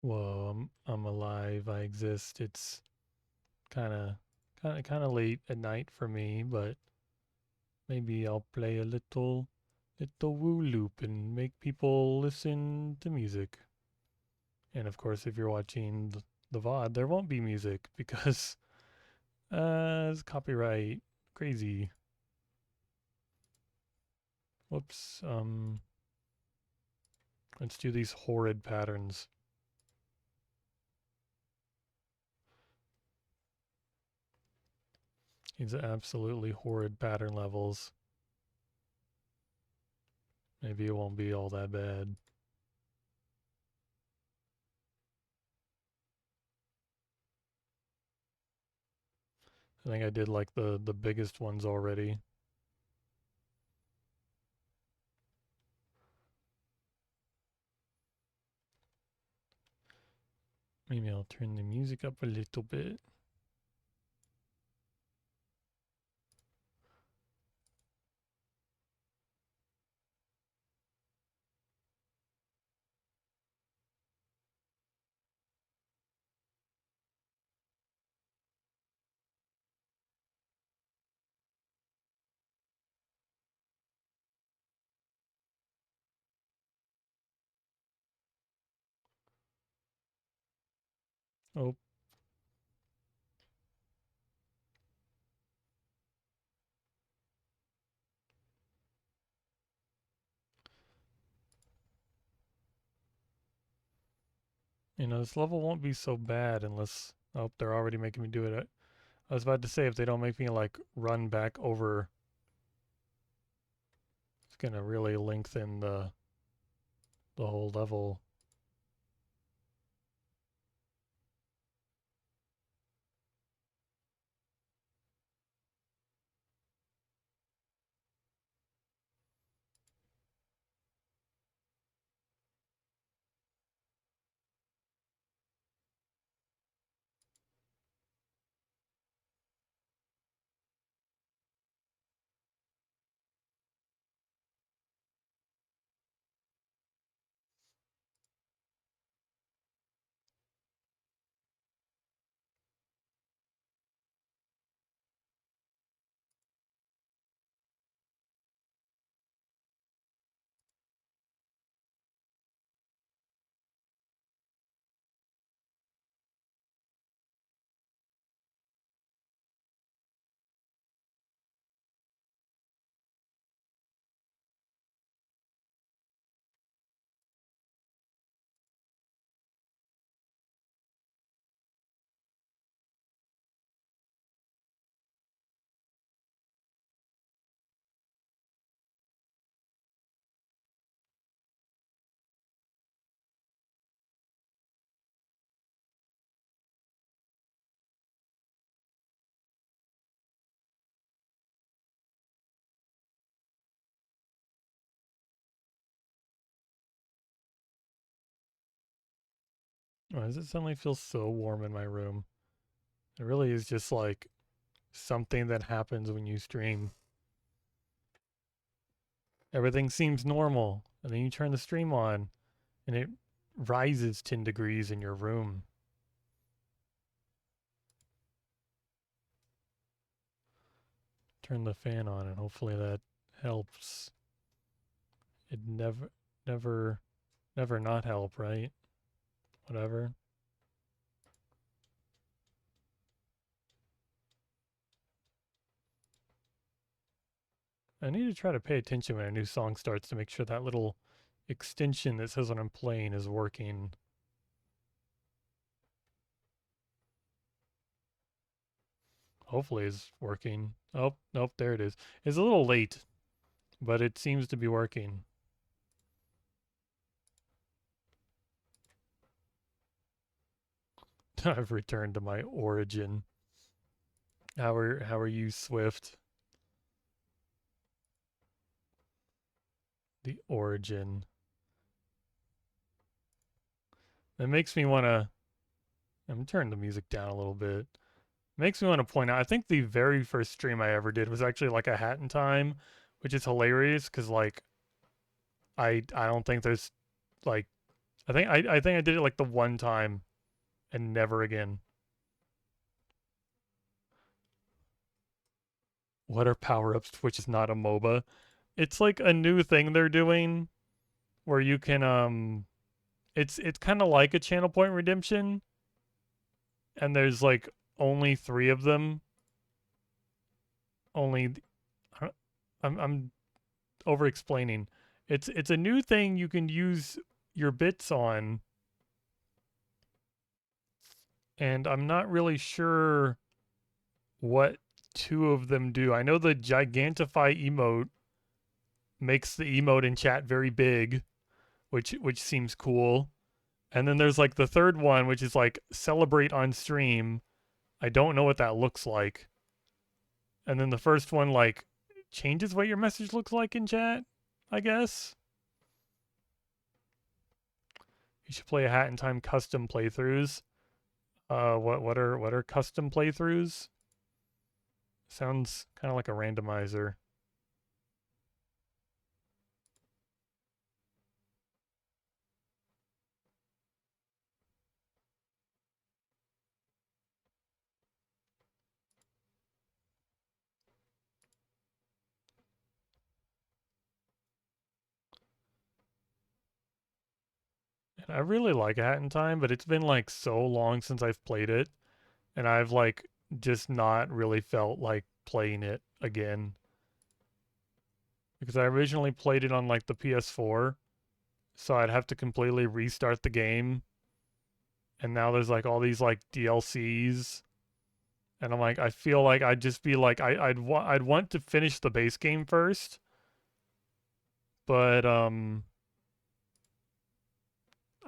Whoa, I'm alive. I exist. It's kind of late at night for me, but maybe I'll play a little WooLoop and make people listen to music. And of course, if you're watching the VOD, there won't be music because it's copyright crazy. Whoops. Let's do these horrid patterns. These absolutely horrid pattern levels. Maybe it won't be all that bad. I think I did like the biggest ones already. Maybe I'll turn the music up a little bit. Oh, this level won't be so bad unless, oh, they're already making me do it. I was about to say if they don't make me like run back over, it's gonna really lengthen the whole level. Why does it suddenly feel so warm in my room? It really is just like something that happens when you stream. Everything seems normal, and then you turn the stream on, and it rises 10 degrees in your room. Turn the fan on, and hopefully that helps. It never, never not help, right? Whatever. I need to try to pay attention when a new song starts to make sure that little extension that says when I'm playing is working. Hopefully it's working. Oh, nope, there it is. It's a little late, but it seems to be working. I've returned to my origin. How are you, Swift? The origin. It makes me want to. I'm turning the music down a little bit. Makes me want to point out. I think the very first stream I ever did was actually like a hat in time, which is hilarious because like I don't think there's like I think I did it like the one time and never again. What are power ups which is not a MOBA? It's like a new thing they're doing where you can it's kind of like a channel point redemption, and there's like only 3 of them. Only I'm over explaining. It's a new thing you can use your bits on, and I'm not really sure what 2 of them do. I know the gigantify emote makes the emote in chat very big, which seems cool. And then there's like the third one, which is like celebrate on stream. I don't know what that looks like. And then the first one like changes what your message looks like in chat, I guess. You should play a Hat in Time custom playthroughs. What are custom playthroughs? Sounds kind of like a randomizer. And I really like a Hat in Time, but it's been like so long since I've played it, and I've like just not really felt like playing it again because I originally played it on like the PS4, so I'd have to completely restart the game, and now there's like all these like DLCs, and I'm like I feel like I'd just be like I'd want to finish the base game first, but I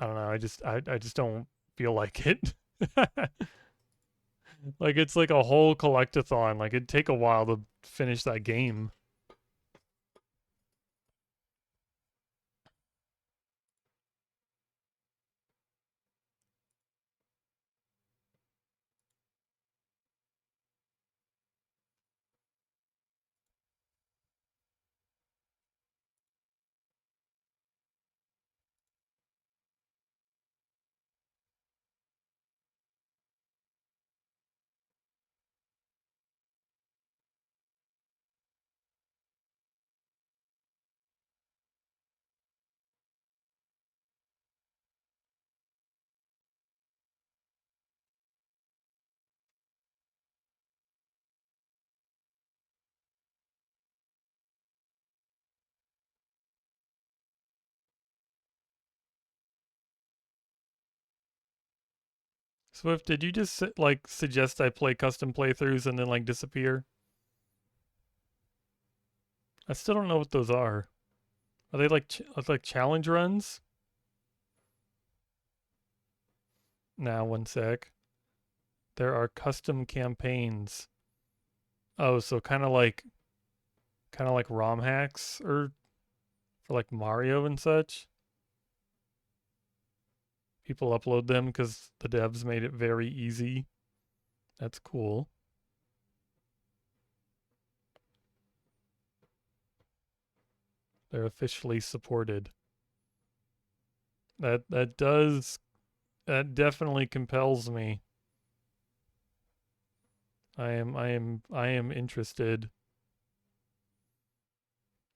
don't know, I just don't feel like it. Like it's like a whole collectathon. Like it'd take a while to finish that game. Swift, did you just like suggest I play custom playthroughs and then like disappear? I still don't know what those are. Are they like challenge runs? Now, one sec. There are custom campaigns. Oh, so kind of like ROM hacks or for like Mario and such. People upload them because the devs made it very easy. That's cool. They're officially supported. That definitely compels me. I am interested.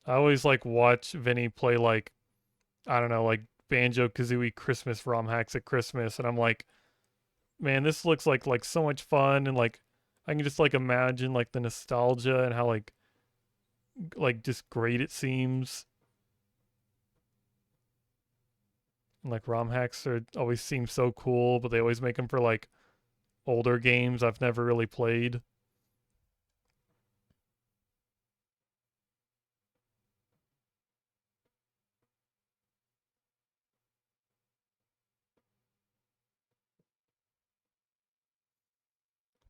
I always like watch Vinny play like I don't know, like Banjo Kazooie Christmas ROM hacks at Christmas, and I'm like, man, this looks like so much fun, and like I can just like imagine like the nostalgia and how like just great it seems. And like ROM hacks are always seem so cool, but they always make them for like older games I've never really played.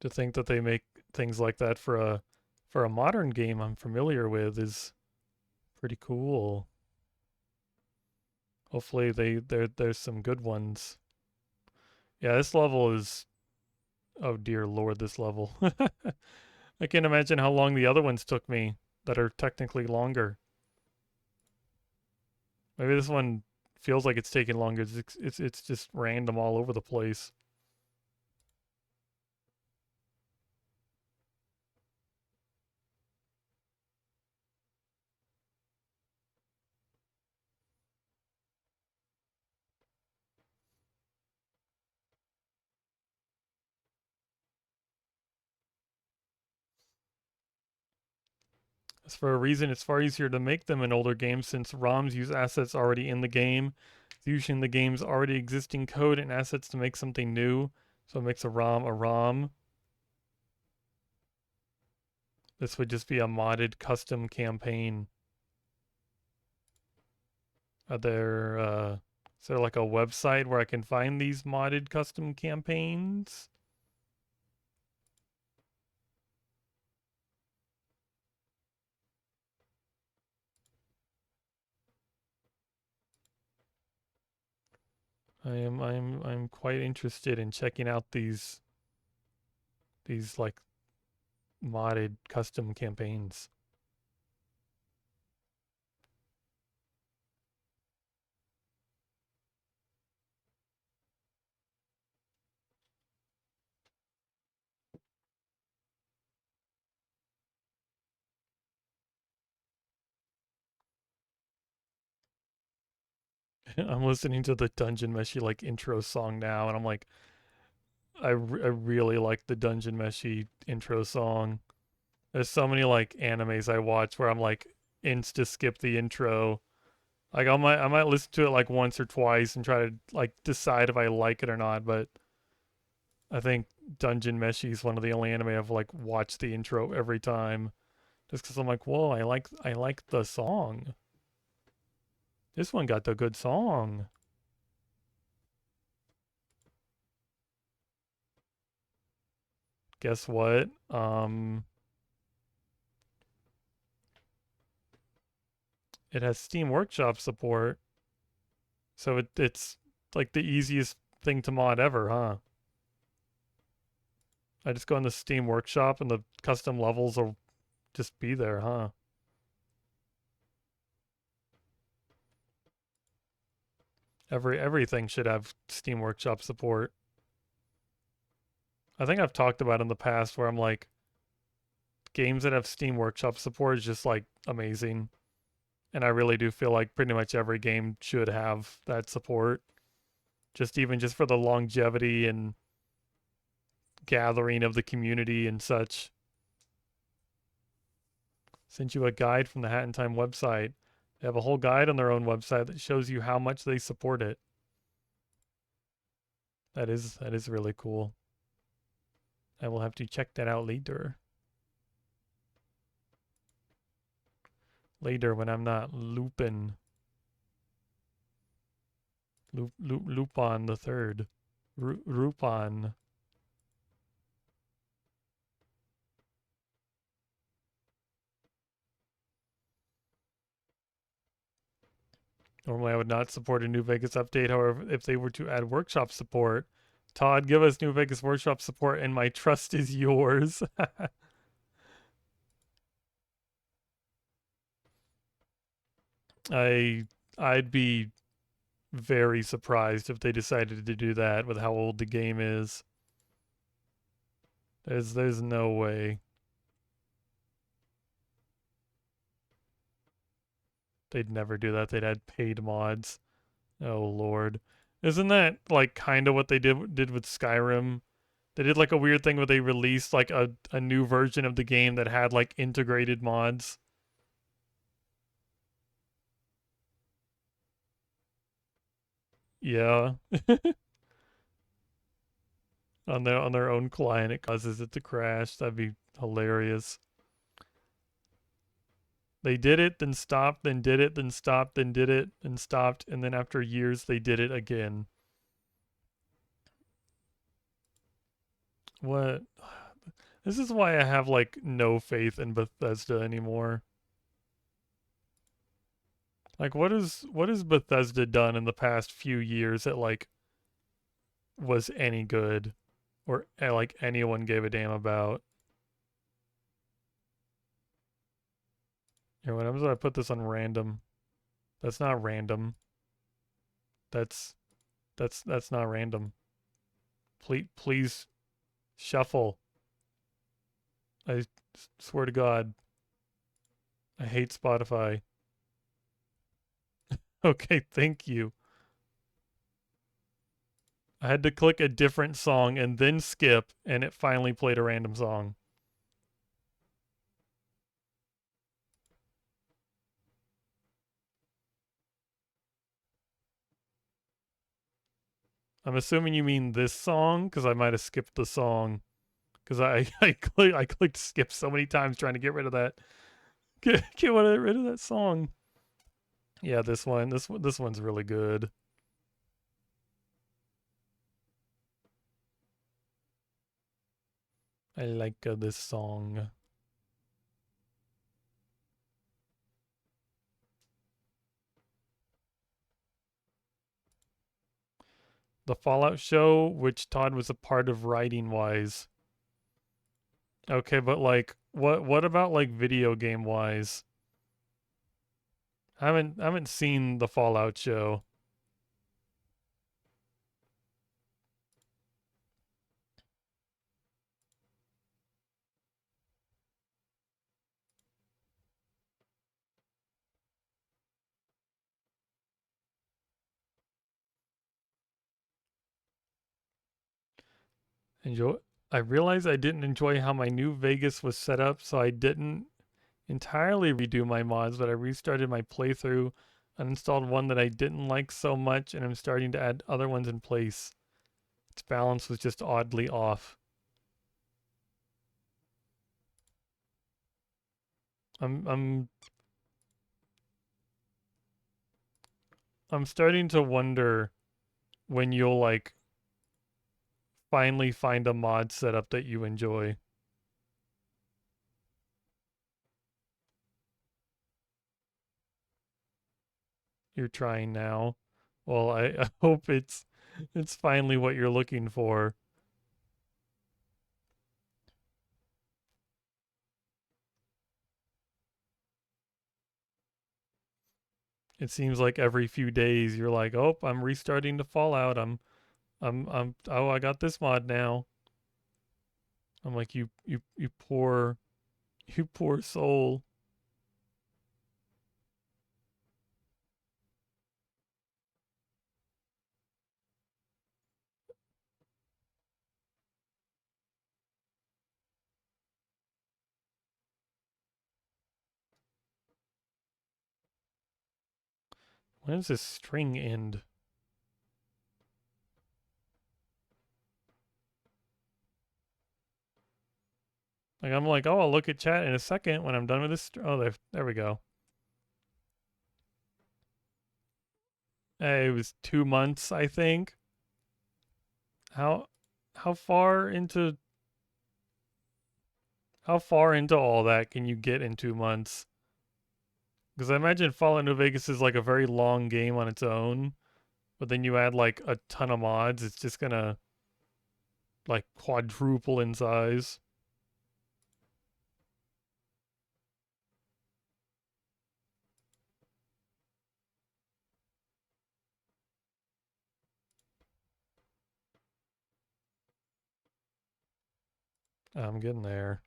To think that they make things like that for a modern game I'm familiar with is pretty cool. Hopefully there's some good ones. Yeah, this level is oh dear lord, this level. I can't imagine how long the other ones took me that are technically longer. Maybe this one feels like it's taking longer. It's just random all over the place. As for a reason, it's far easier to make them in older games since ROMs use assets already in the game. It's using the game's already existing code and assets to make something new. So it makes a ROM a ROM. This would just be a modded custom campaign. Is there like a website where I can find these modded custom campaigns? I'm quite interested in checking out these like modded custom campaigns. I'm listening to the Dungeon Meshi like intro song now, and I'm like, I really like the Dungeon Meshi intro song. There's so many like animes I watch where I'm like insta skip the intro. Like I might listen to it like once or twice and try to like decide if I like it or not. But I think Dungeon Meshi is one of the only anime I've like watched the intro every time, just because I'm like, whoa, I like the song. This one got the good song. Guess what? It has Steam Workshop support, so it's like the easiest thing to mod ever, huh? I just go in the Steam Workshop and the custom levels will just be there, huh? Everything should have Steam Workshop support. I think I've talked about in the past where I'm like, games that have Steam Workshop support is just like amazing. And I really do feel like pretty much every game should have that support. Just even just for the longevity and gathering of the community and such. Sent you a guide from the Hat in Time website. They have a whole guide on their own website that shows you how much they support it. That is really cool. I will have to check that out later. Later when I'm not looping. Lupin the third. Rupon. Normally I would not support a New Vegas update. However, if they were to add workshop support, Todd, give us New Vegas workshop support and my trust is yours. I I'd be very surprised if they decided to do that with how old the game is. There's no way. They'd never do that. They'd add paid mods. Oh lord. Isn't that like kind of what they did with Skyrim? They did like a weird thing where they released like a new version of the game that had like integrated mods. Yeah. On their own client it causes it to crash. That'd be hilarious. They did it, then stopped, then did it, then stopped, then did it, then stopped, and then after years they did it again. What? This is why I have like no faith in Bethesda anymore. Like what has Bethesda done in the past few years that like was any good or like anyone gave a damn about? Here, what I'm just gonna put this on random. That's not random. That's that's not random. Please shuffle. I swear to God, I hate Spotify. Okay, thank you. I had to click a different song and then skip, and it finally played a random song. I'm assuming you mean this song, because I might have skipped the song. Because I clicked skip so many times trying to get rid of that. Get rid of that song. Yeah, this one. This one's really good. I like this song. The Fallout show, which Todd was a part of writing wise. Okay, but like what about like video game wise? I haven't seen the Fallout show. Enjoy. I realized I didn't enjoy how my new Vegas was set up, so I didn't entirely redo my mods, but I restarted my playthrough, uninstalled one that I didn't like so much, and I'm starting to add other ones in place. Its balance was just oddly off. I'm I'm I'm starting to wonder when you'll like finally find a mod setup that you enjoy. You're trying now. Well, I hope it's finally what you're looking for. It seems like every few days you're like, "Oh, I'm restarting to Fallout. Oh, I got this mod now." I'm like, you poor you poor soul. When does this string end? Like I'm like, "Oh, I'll look at chat in a second when I'm done with this." Oh, there we go. Hey, it was 2 months, I think. How how far into how far into all that can you get in 2 months? Because I imagine Fallout New Vegas is like a very long game on its own, but then you add like a ton of mods, it's just gonna like quadruple in size. I'm getting there.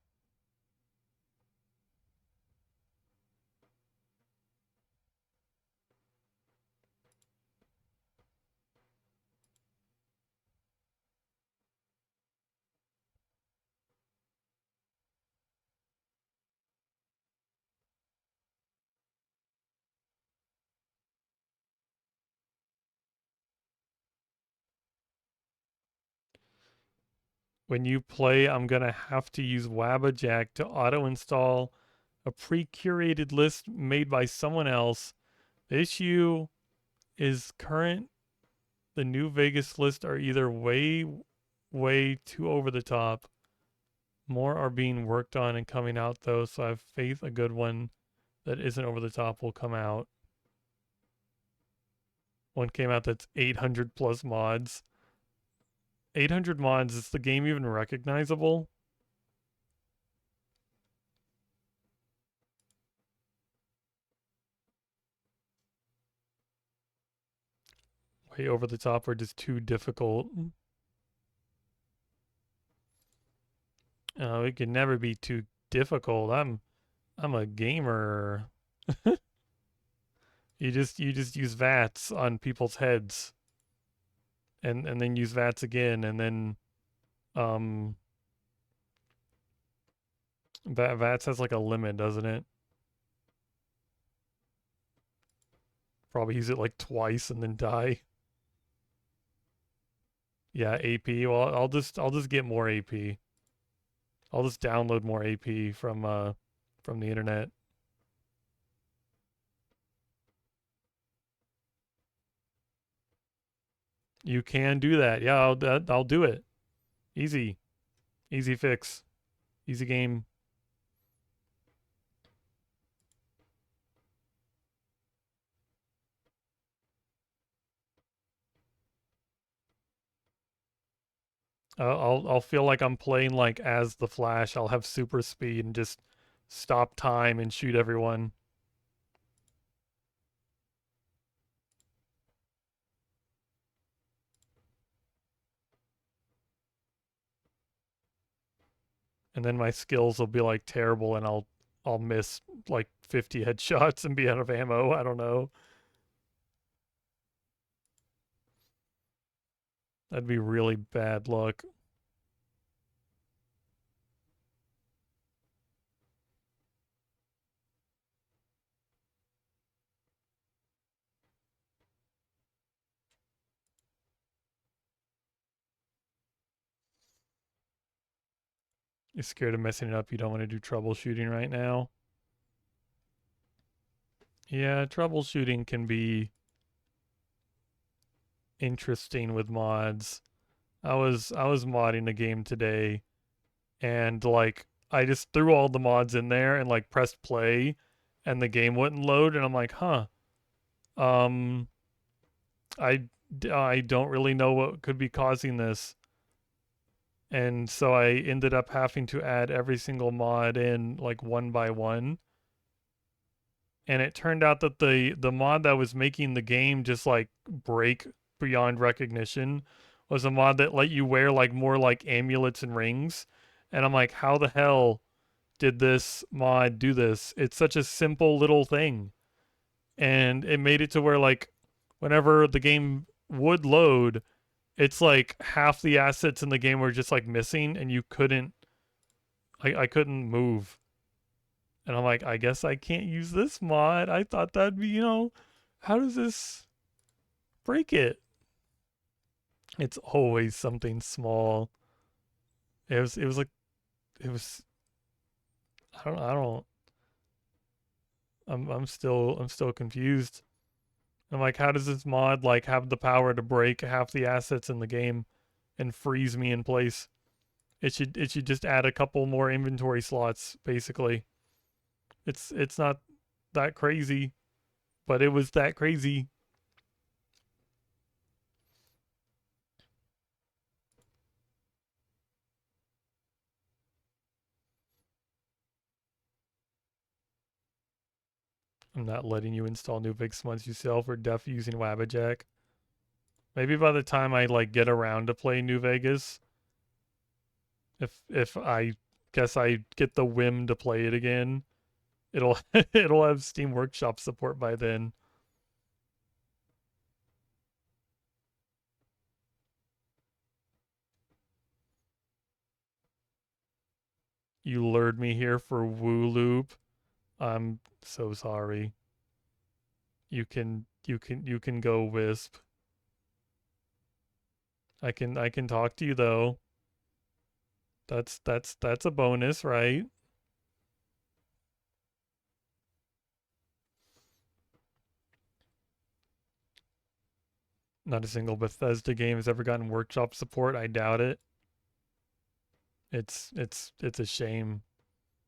When you play, I'm gonna have to use Wabbajack to auto install a pre-curated list made by someone else. The issue is current the New Vegas list are either way too over the top. More are being worked on and coming out though, so I have faith a good one that isn't over the top will come out. One came out that's 800 plus mods. 800 mods, is the game even recognizable? way over the top or just too difficult. It can never be too difficult. I'm a gamer. You just use VATS on people's heads, and then use VATS again, and then um VATS has like a limit, doesn't it? Probably use it like twice and then die. Yeah, AP. Well, I'll just get more AP. I'll just download more AP from the internet. You can do that. Yeah, I'll do it. Easy. Easy fix. Easy game. I'll feel like I'm playing like as the Flash. I'll have super speed and just stop time and shoot everyone. And then my skills will be like terrible and I'll miss like 50 headshots and be out of ammo. I don't know. That'd be really bad luck. You're scared of messing it up. You don't want to do troubleshooting right now. Yeah, troubleshooting can be interesting with mods. I was modding a game today and like I just threw all the mods in there and like pressed play and the game wouldn't load and I'm like, "Huh. Um I I don't really know what could be causing this." And so I ended up having to add every single mod in like one by one. And it turned out that the mod that was making the game just like break beyond recognition was a mod that let you wear like more like amulets and rings. And I'm like, how the hell did this mod do this? It's such a simple little thing. And it made it to where like whenever the game would load, it's like half the assets in the game were just like missing and you couldn't I couldn't move. And I'm like, I guess I can't use this mod. I thought that'd be, how does this break it? It's always something small. It was like it was I don't I'm still confused. I'm like, how does this mod like have the power to break half the assets in the game and freeze me in place? It should just add a couple more inventory slots, basically. It's not that crazy, but it was that crazy. I'm not letting you install new Vix once yourself or def using Wabbajack. Maybe by the time I like get around to play New Vegas, if I guess I get the whim to play it again, it'll it'll have Steam Workshop support by then. You lured me here for WooLoop. I'm so sorry. You can go Wisp. I can talk to you though. That's a bonus, right? Not a single Bethesda game has ever gotten workshop support. I doubt it. It's a shame.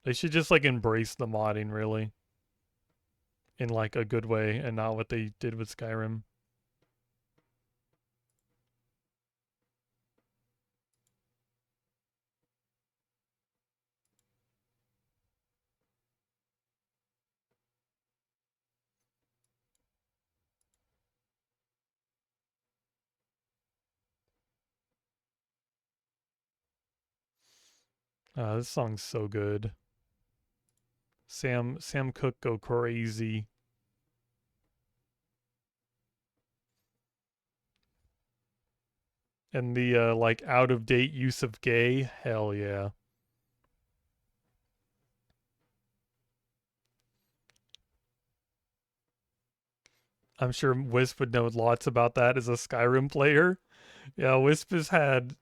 They should just like embrace the modding really in like a good way and not what they did with Skyrim. This song's so good. Sam Cooke go crazy. And the like out of date use of gay, hell yeah. I'm sure Wisp would know lots about that as a Skyrim player. Yeah, Wisp has had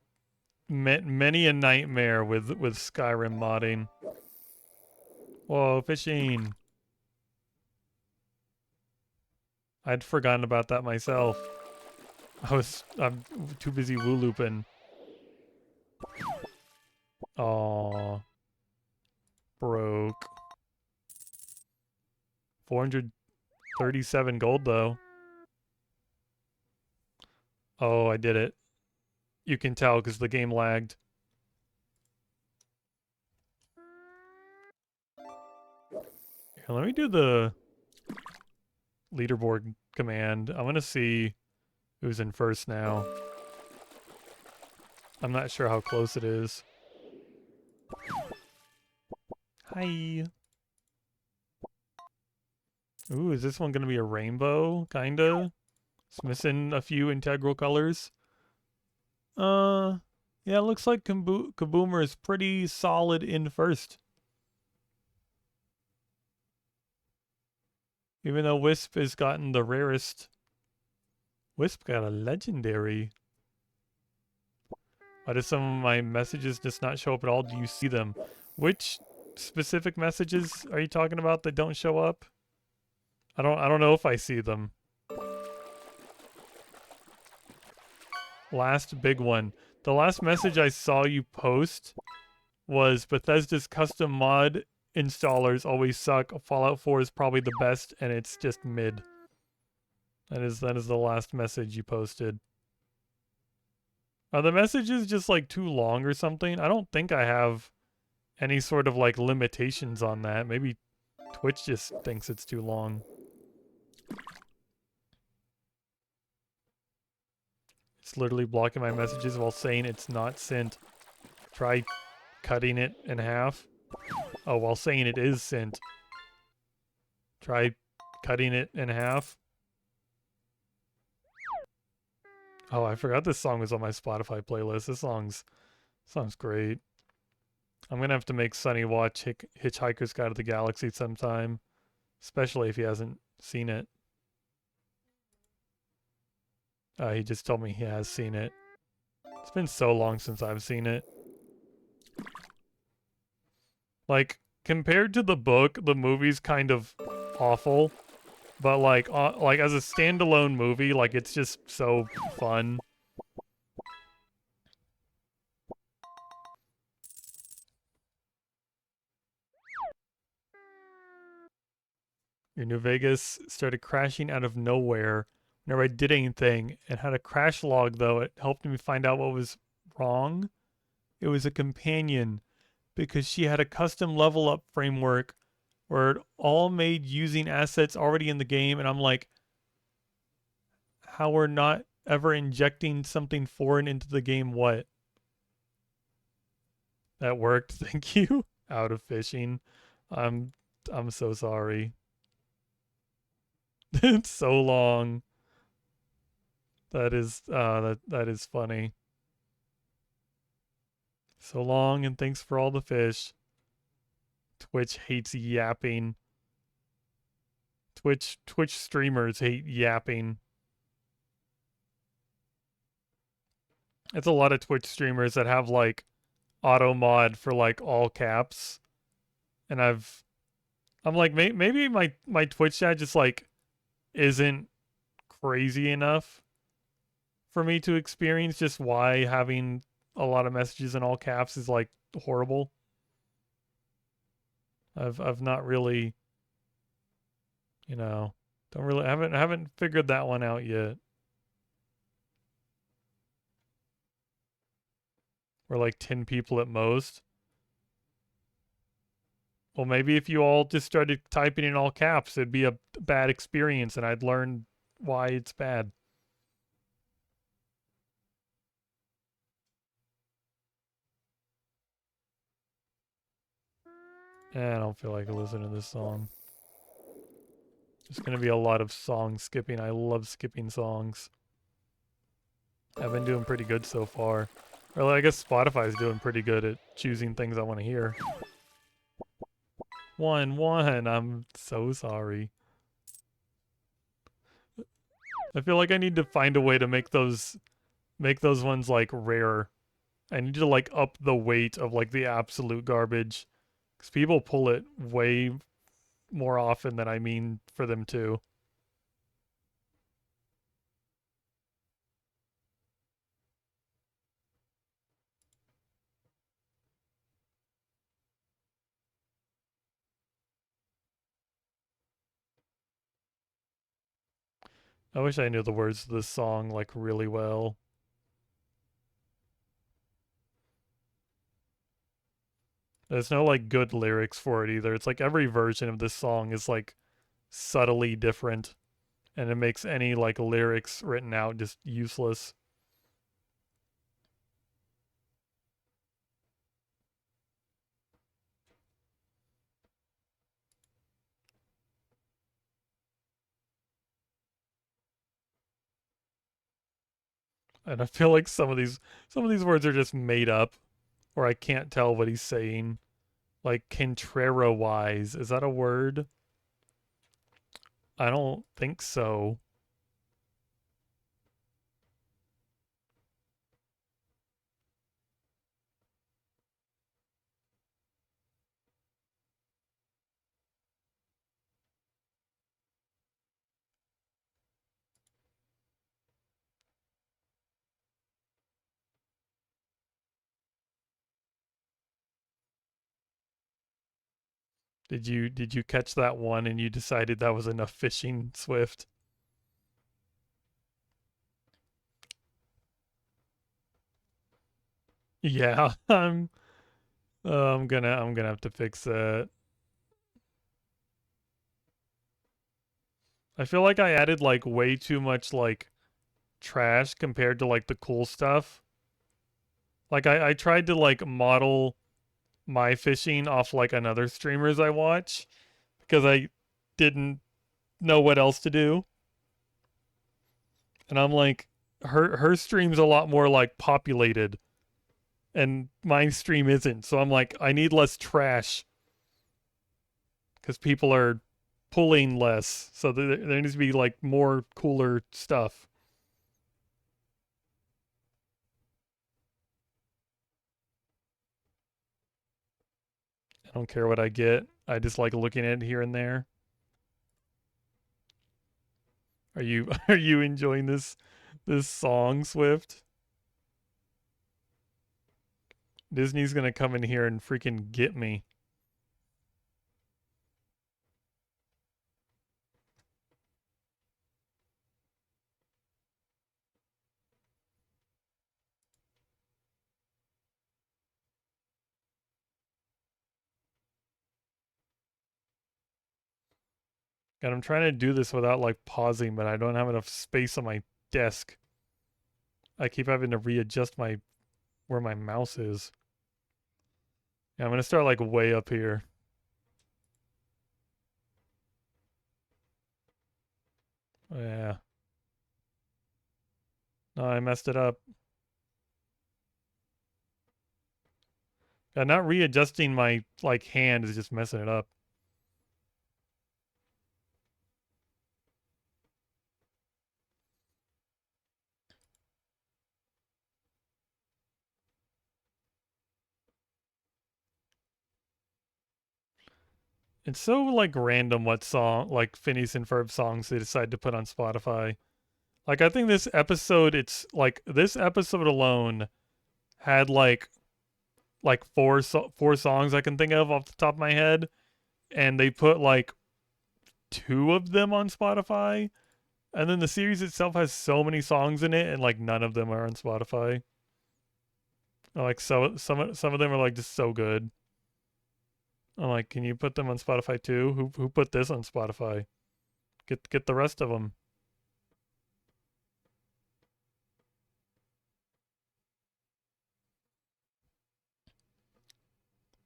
many a nightmare with Skyrim modding. Whoa, fishing. I'd forgotten about that myself. I'm too busy WooLooping. Aw, broke. 437 gold though. Oh, I did it. You can tell because the game lagged. Here, let me do the leaderboard command. I'm gonna see who's in first now. I'm not sure how close it is. Hi. Ooh, is this one gonna be a rainbow? Kinda. It's missing a few integral colors. Yeah, it looks like Kaboomer is pretty solid in first. Even though Wisp has gotten the rarest. Wisp got a legendary. Why do some of my messages just not show up at all? Do you see them? Which specific messages are you talking about that don't show up? I don't know if I see them. Last big one. The last message I saw you post was Bethesda's custom mod installers always suck. Fallout 4 is probably the best and it's just mid. That is the last message you posted. Are the messages just like too long or something? I don't think I have any sort of like limitations on that. Maybe Twitch just thinks it's too long. It's literally blocking my messages while saying it's not sent. Try cutting it in half. Oh, while saying it is sent. Try cutting it in half. Oh, I forgot this song was on my Spotify playlist. This song's great. I'm gonna have to make Sunny watch Hitchhiker's Guide to the Galaxy sometime, especially if he hasn't seen it. He just told me he has seen it. It's been so long since I've seen it. Like, compared to the book, the movie's kind of awful. But like as a standalone movie, like it's just so fun. Your New Vegas started crashing out of nowhere whenever I did anything. It had a crash log though. It helped me find out what was wrong. It was a companion because she had a custom level up framework where it all made using assets already in the game, and I'm like, how we're not ever injecting something foreign into the game? What? That worked. Thank you. Out of fishing. I'm so sorry. It's so long. That is that is funny. So long and thanks for all the fish. Twitch hates yapping. Twitch streamers hate yapping. It's a lot of Twitch streamers that have like auto mod for like all caps. And I'm like maybe my Twitch chat just like isn't crazy enough for me to experience just why having a lot of messages in all caps is like horrible. I've not really, you know, don't really haven't figured that one out yet. We're like 10 people at most. Well, maybe if you all just started typing in all caps, it'd be a bad experience and I'd learn why it's bad. I don't feel like listening to this song. There's gonna be a lot of song skipping. I love skipping songs. I've been doing pretty good so far. Well, I guess Spotify's doing pretty good at choosing things I want to hear. 1-1. I'm so sorry. I feel like I need to find a way to make those ones like rare. I need to like up the weight of like the absolute garbage, because people pull it way more often than I mean for them to. I wish I knew the words to this song like really well. There's no like good lyrics for it either. It's like every version of this song is like subtly different, and it makes any like lyrics written out just useless. And I feel like some of these words are just made up, or I can't tell what he's saying. Like Contrera wise, is that a word? I don't think so. Did you catch that one and you decided that was enough fishing, Swift? Yeah, I'm gonna have to fix that. I feel like I added like way too much like trash compared to like the cool stuff. Like I tried to like model my fishing off like another streamers I watch because I didn't know what else to do. And I'm like, her stream's a lot more like populated and my stream isn't. So I'm like, I need less trash because people are pulling less. So there needs to be like more cooler stuff. I don't care what I get. I just like looking at it here and there. Are you are you enjoying this song, Swift? Disney's gonna come in here and freaking get me. And I'm trying to do this without like pausing, but I don't have enough space on my desk. I keep having to readjust my where my mouse is. Yeah, I'm gonna start like way up here. Yeah. No, I messed it up. Yeah, not readjusting my like hand is just messing it up. It's so like random what song like Phineas and Ferb songs they decide to put on Spotify. Like I think this episode, it's like this episode alone had like four songs I can think of off the top of my head, and they put like two of them on Spotify. And then the series itself has so many songs in it, and like none of them are on Spotify. Like so, some of them are like just so good. I'm like, can you put them on Spotify too? Who put this on Spotify? Get the rest of them.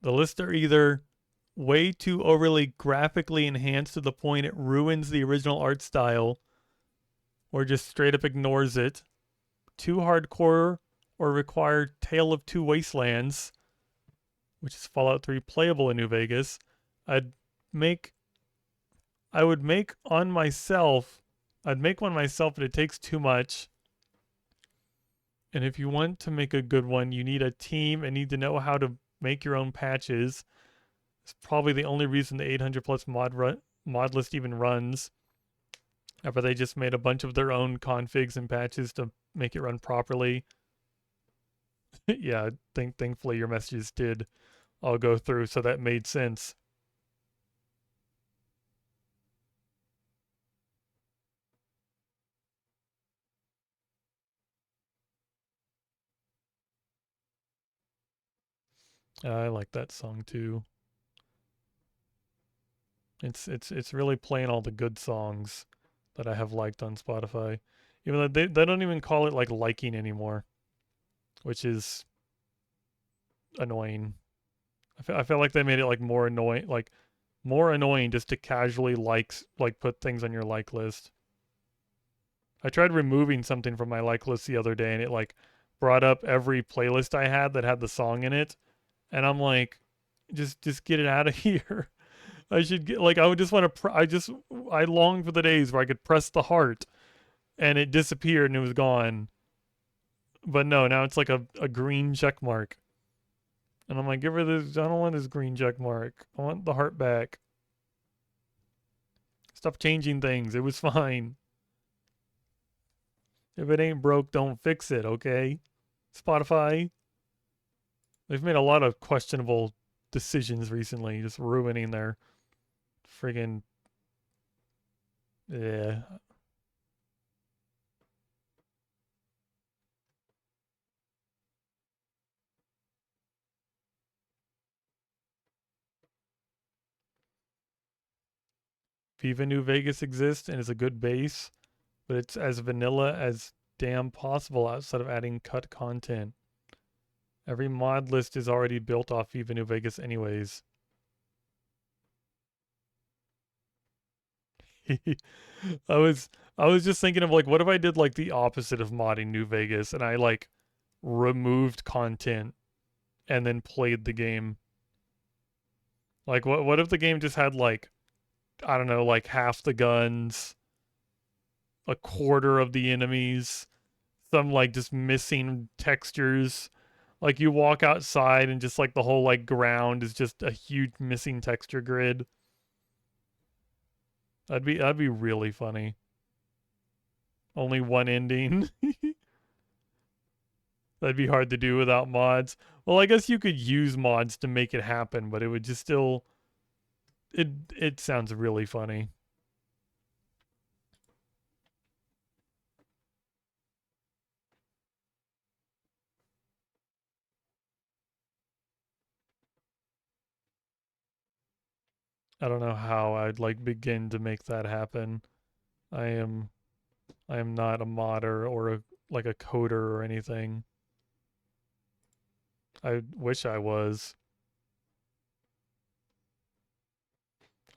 The list are either way too overly graphically enhanced to the point it ruins the original art style or just straight up ignores it. Too hardcore or require Tale of Two Wastelands, which is Fallout 3 playable in New Vegas. I'd make I would make on myself. I'd make one myself, but it takes too much. And if you want to make a good one, you need a team and need to know how to make your own patches. It's probably the only reason the 800 plus mod list even runs. After they just made a bunch of their own configs and patches to make it run properly. Yeah, thankfully your messages did all go through, so that made sense. I like that song too. It's really playing all the good songs that I have liked on Spotify. Even though they don't even call it like liking anymore, which is annoying. I feel like they made it like more annoying just to casually like put things on your like list. I tried removing something from my like list the other day and it like brought up every playlist I had that had the song in it, and I'm like, just get it out of here. I should get like I would just want to I long for the days where I could press the heart and it disappeared and it was gone. But no, now it's like a green check mark. And I'm like, give her this. I don't want this green check mark. I want the heart back. Stop changing things. It was fine. If it ain't broke, don't fix it, okay? Spotify. They've made a lot of questionable decisions recently, just ruining their friggin' yeah. Viva New Vegas exists and is a good base, but it's as vanilla as damn possible outside of adding cut content. Every mod list is already built off Viva New Vegas anyways. I was I was just thinking of like what if I did like the opposite of modding New Vegas and I like removed content and then played the game. Like what if the game just had like I don't know, like half the guns, a quarter of the enemies, some like just missing textures. Like you walk outside and just like the whole like ground is just a huge missing texture grid. That'd be really funny. Only one ending. That'd be hard to do without mods. Well, I guess you could use mods to make it happen, but it would just still it sounds really funny. I don't know how I'd like begin to make that happen. I am I am not a modder or a like a coder or anything. I wish I was.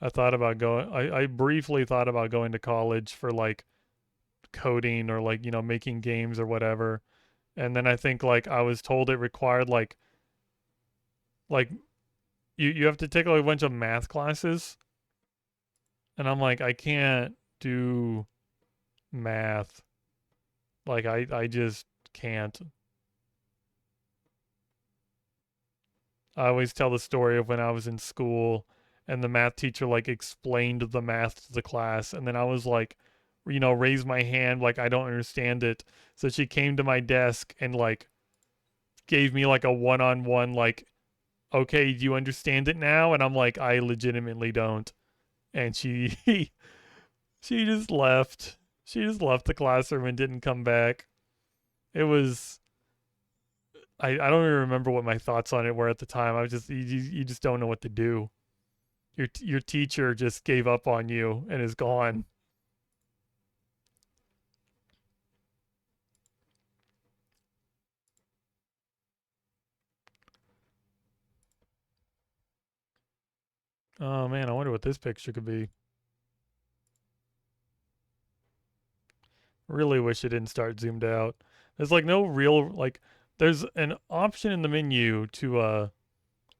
I briefly thought about going to college for like coding or like, making games or whatever. And then I think like I was told it required like you have to take like a bunch of math classes. And I'm like, I can't do math. Like I just can't. I always tell the story of when I was in school and the math teacher like explained the math to the class and then I was like, raise my hand like I don't understand it. So she came to my desk and like gave me like a one-on-one like, okay, do you understand it now? And I'm like, I legitimately don't. And she she just left. She just left the classroom and didn't come back. It was I don't even remember what my thoughts on it were at the time. I was just you just don't know what to do. Your teacher just gave up on you and is gone. Oh man, I wonder what this picture could be. Really wish it didn't start zoomed out. There's like no real like there's an option in the menu to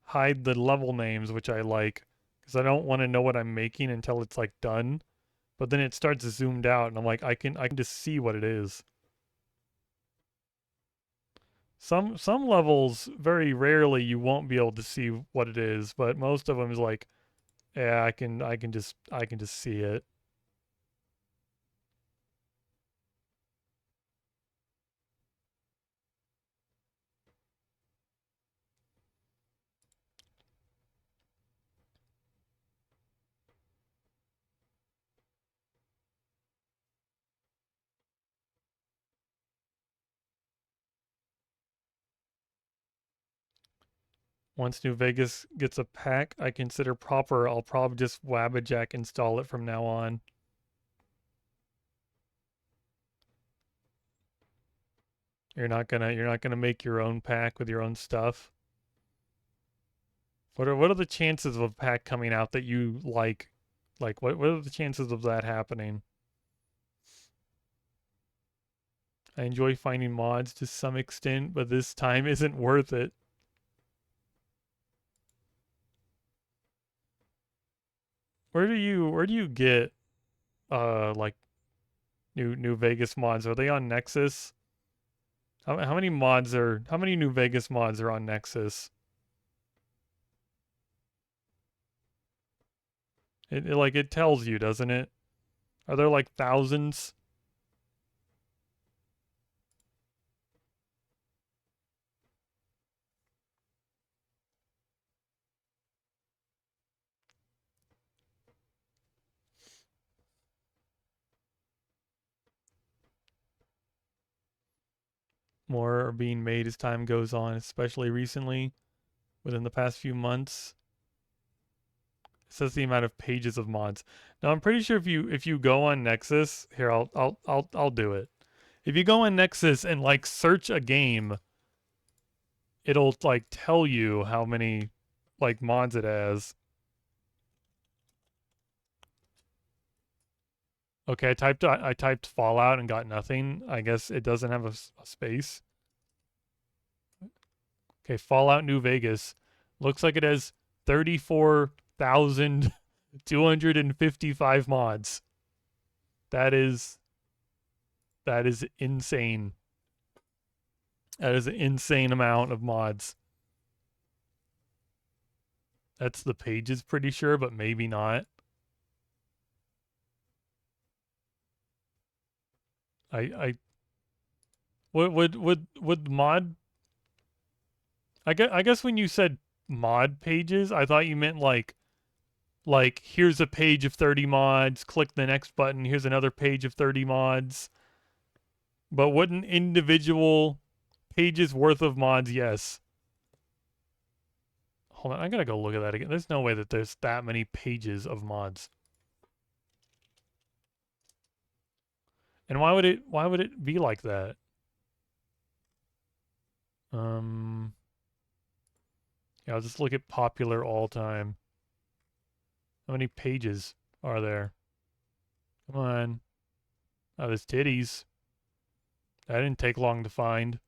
hide the level names, which I like because I don't want to know what I'm making until it's like done. But then it starts zoomed out and I'm like I can just see what it is. Some levels very rarely you won't be able to see what it is, but most of them is like yeah, I can just see it. Once New Vegas gets a pack I consider proper, I'll probably just Wabbajack install it from now on. You're not gonna make your own pack with your own stuff. What are the chances of a pack coming out that you like? Like what are the chances of that happening? I enjoy finding mods to some extent, but this time isn't worth it. Where do you get like New Vegas mods? Are they on Nexus? How many New Vegas mods are on Nexus? It tells you, doesn't it? Are there like thousands? More are being made as time goes on, especially recently, within the past few months. It says the amount of pages of mods. Now I'm pretty sure if you go on Nexus, here I'll do it. If you go on Nexus and like search a game, it'll like tell you how many like mods it has. Okay, I typed Fallout and got nothing. I guess it doesn't have a space. Okay, Fallout New Vegas looks like it has 34,255 mods. That is that is insane. That is an insane amount of mods. That's the pages, pretty sure, but maybe not. I would mod. I guess when you said mod pages, I thought you meant like here's a page of 30 mods. Click the next button. Here's another page of 30 mods. But wouldn't individual pages worth of mods? Yes. Hold on, I gotta go look at that again. There's no way that there's that many pages of mods. And why would it be like that? Um yeah, I'll just look at popular all time. How many pages are there? Come on. Oh, there's titties. That didn't take long to find.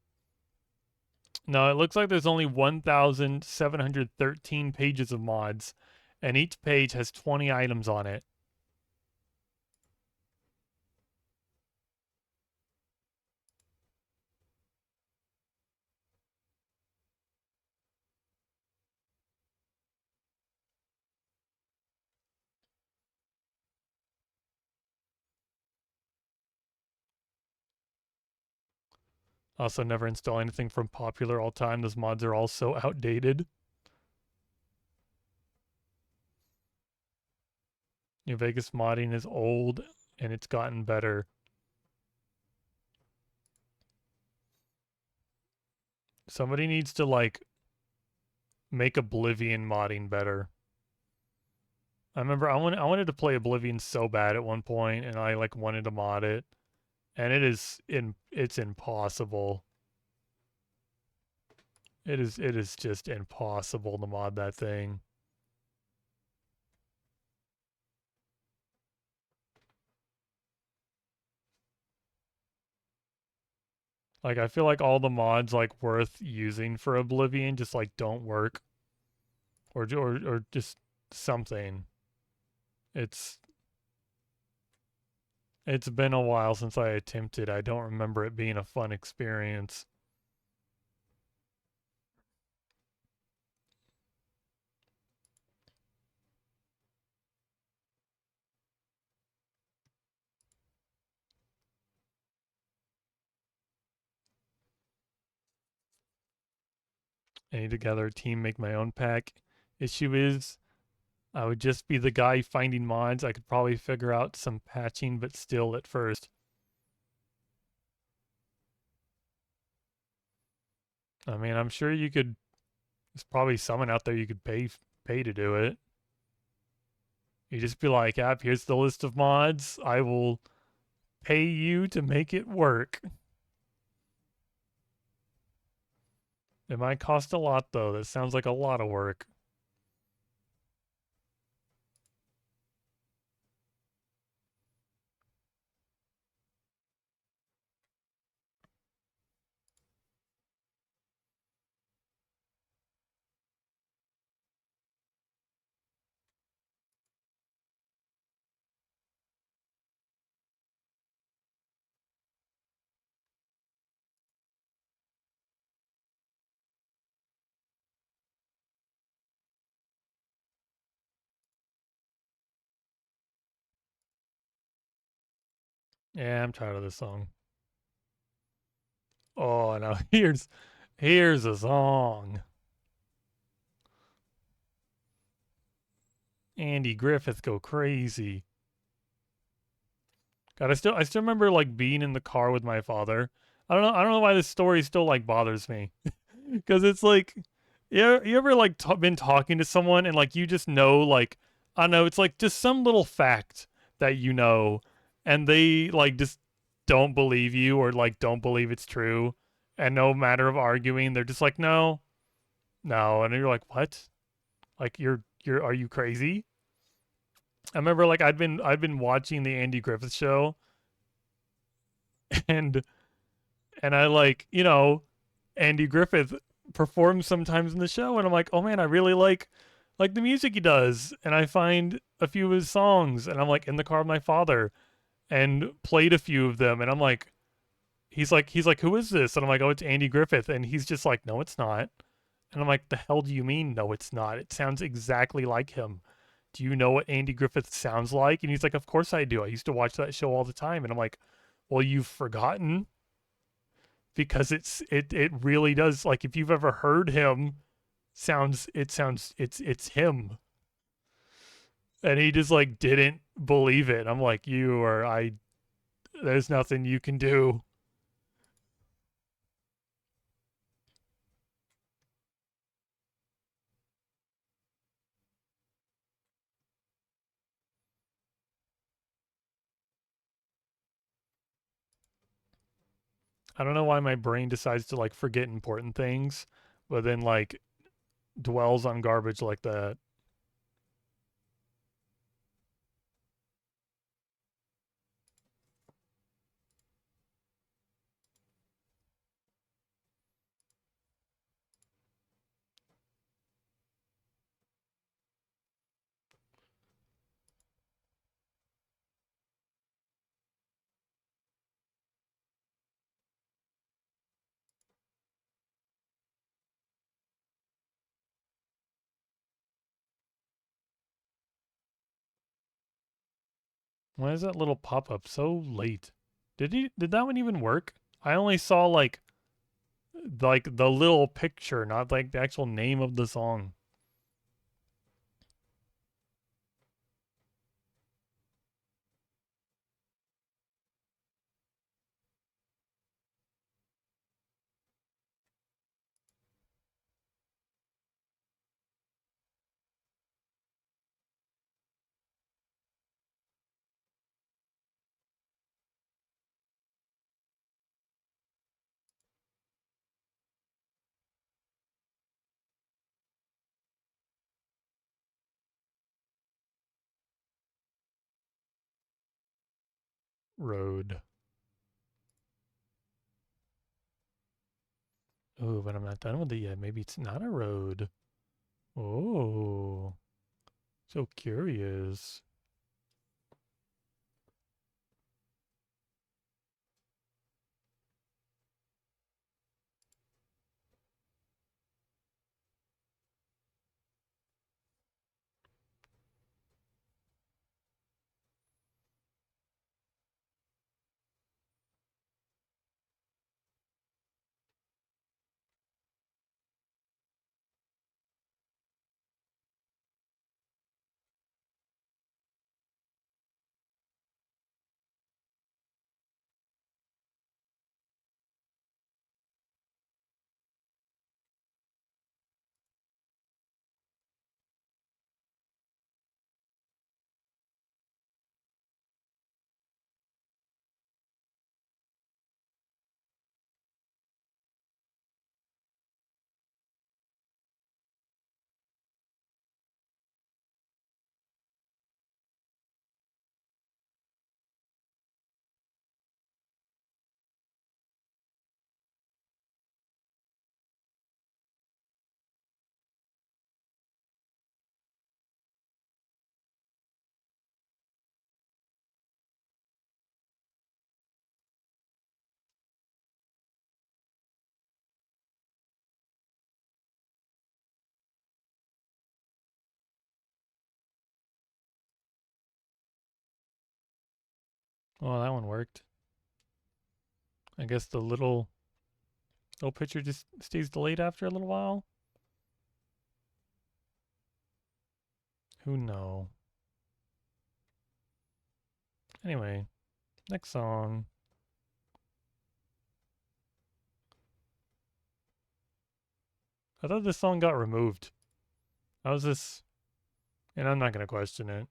No, it looks like there's only 1,713 pages of mods, and each page has 20 items on it. Also, never install anything from popular all time. Those mods are all so outdated. New Vegas modding is old, and it's gotten better. Somebody needs to, like, make Oblivion modding better. I remember I wanted to play Oblivion so bad at one point, and I, like, wanted to mod it. And it's impossible. It is just impossible to mod that thing. Like I feel like all the mods like worth using for Oblivion just like don't work, or just something. It's it's been a while since I attempted. I don't remember it being a fun experience. I need to gather a team, make my own pack. Issue is I would just be the guy finding mods. I could probably figure out some patching, but still at first. I mean, I'm sure you could. There's probably someone out there you could pay to do it. You just be like, "App, here's the list of mods. I will pay you to make it work." It might cost a lot though. That sounds like a lot of work. Yeah, I'm tired of this song. Oh, now here's a song. Andy Griffith go crazy. God, I still remember like being in the car with my father. I don't know why this story still like bothers me. Because it's like, yeah, you ever like been talking to someone and like you just know like I don't know, it's like just some little fact that you know, and they like just don't believe you or like don't believe it's true, and no matter of arguing, they're just like no, no, and you're like what? Like you're are you crazy? I remember like I'd been watching the Andy Griffith show and I like Andy Griffith performs sometimes in the show, and I'm like, oh man, I really like the music he does, and I find a few of his songs, and I'm like in the car with my father and played a few of them, and I'm like, he's like, who is this? And I'm like, oh, it's Andy Griffith, and he's just like, no, it's not, and I'm like, the hell do you mean, no, it's not? It sounds exactly like him. Do you know what Andy Griffith sounds like? And he's like, of course I do. I used to watch that show all the time, and I'm like, well, you've forgotten because it really does like if you've ever heard him sounds it's him, and he just like didn't believe it. I'm like you or I there's nothing you can do. I don't know why my brain decides to like forget important things but then like dwells on garbage like that. Why is that little pop-up so late? Did that one even work? I only saw like the little picture, not like the actual name of the song. Road. Oh, but I'm not done with it yet. Maybe it's not a road. Oh, so curious. Oh, that one worked. I guess the little picture just stays delayed after a little while. Who know? Anyway, next song. I thought this song got removed. How's this? And I'm not gonna question it.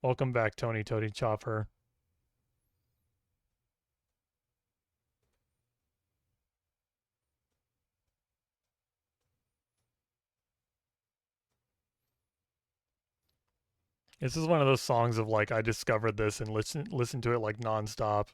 Welcome back, Tony Toady Chopper. This is one of those songs of like I discovered this and listen to it like nonstop.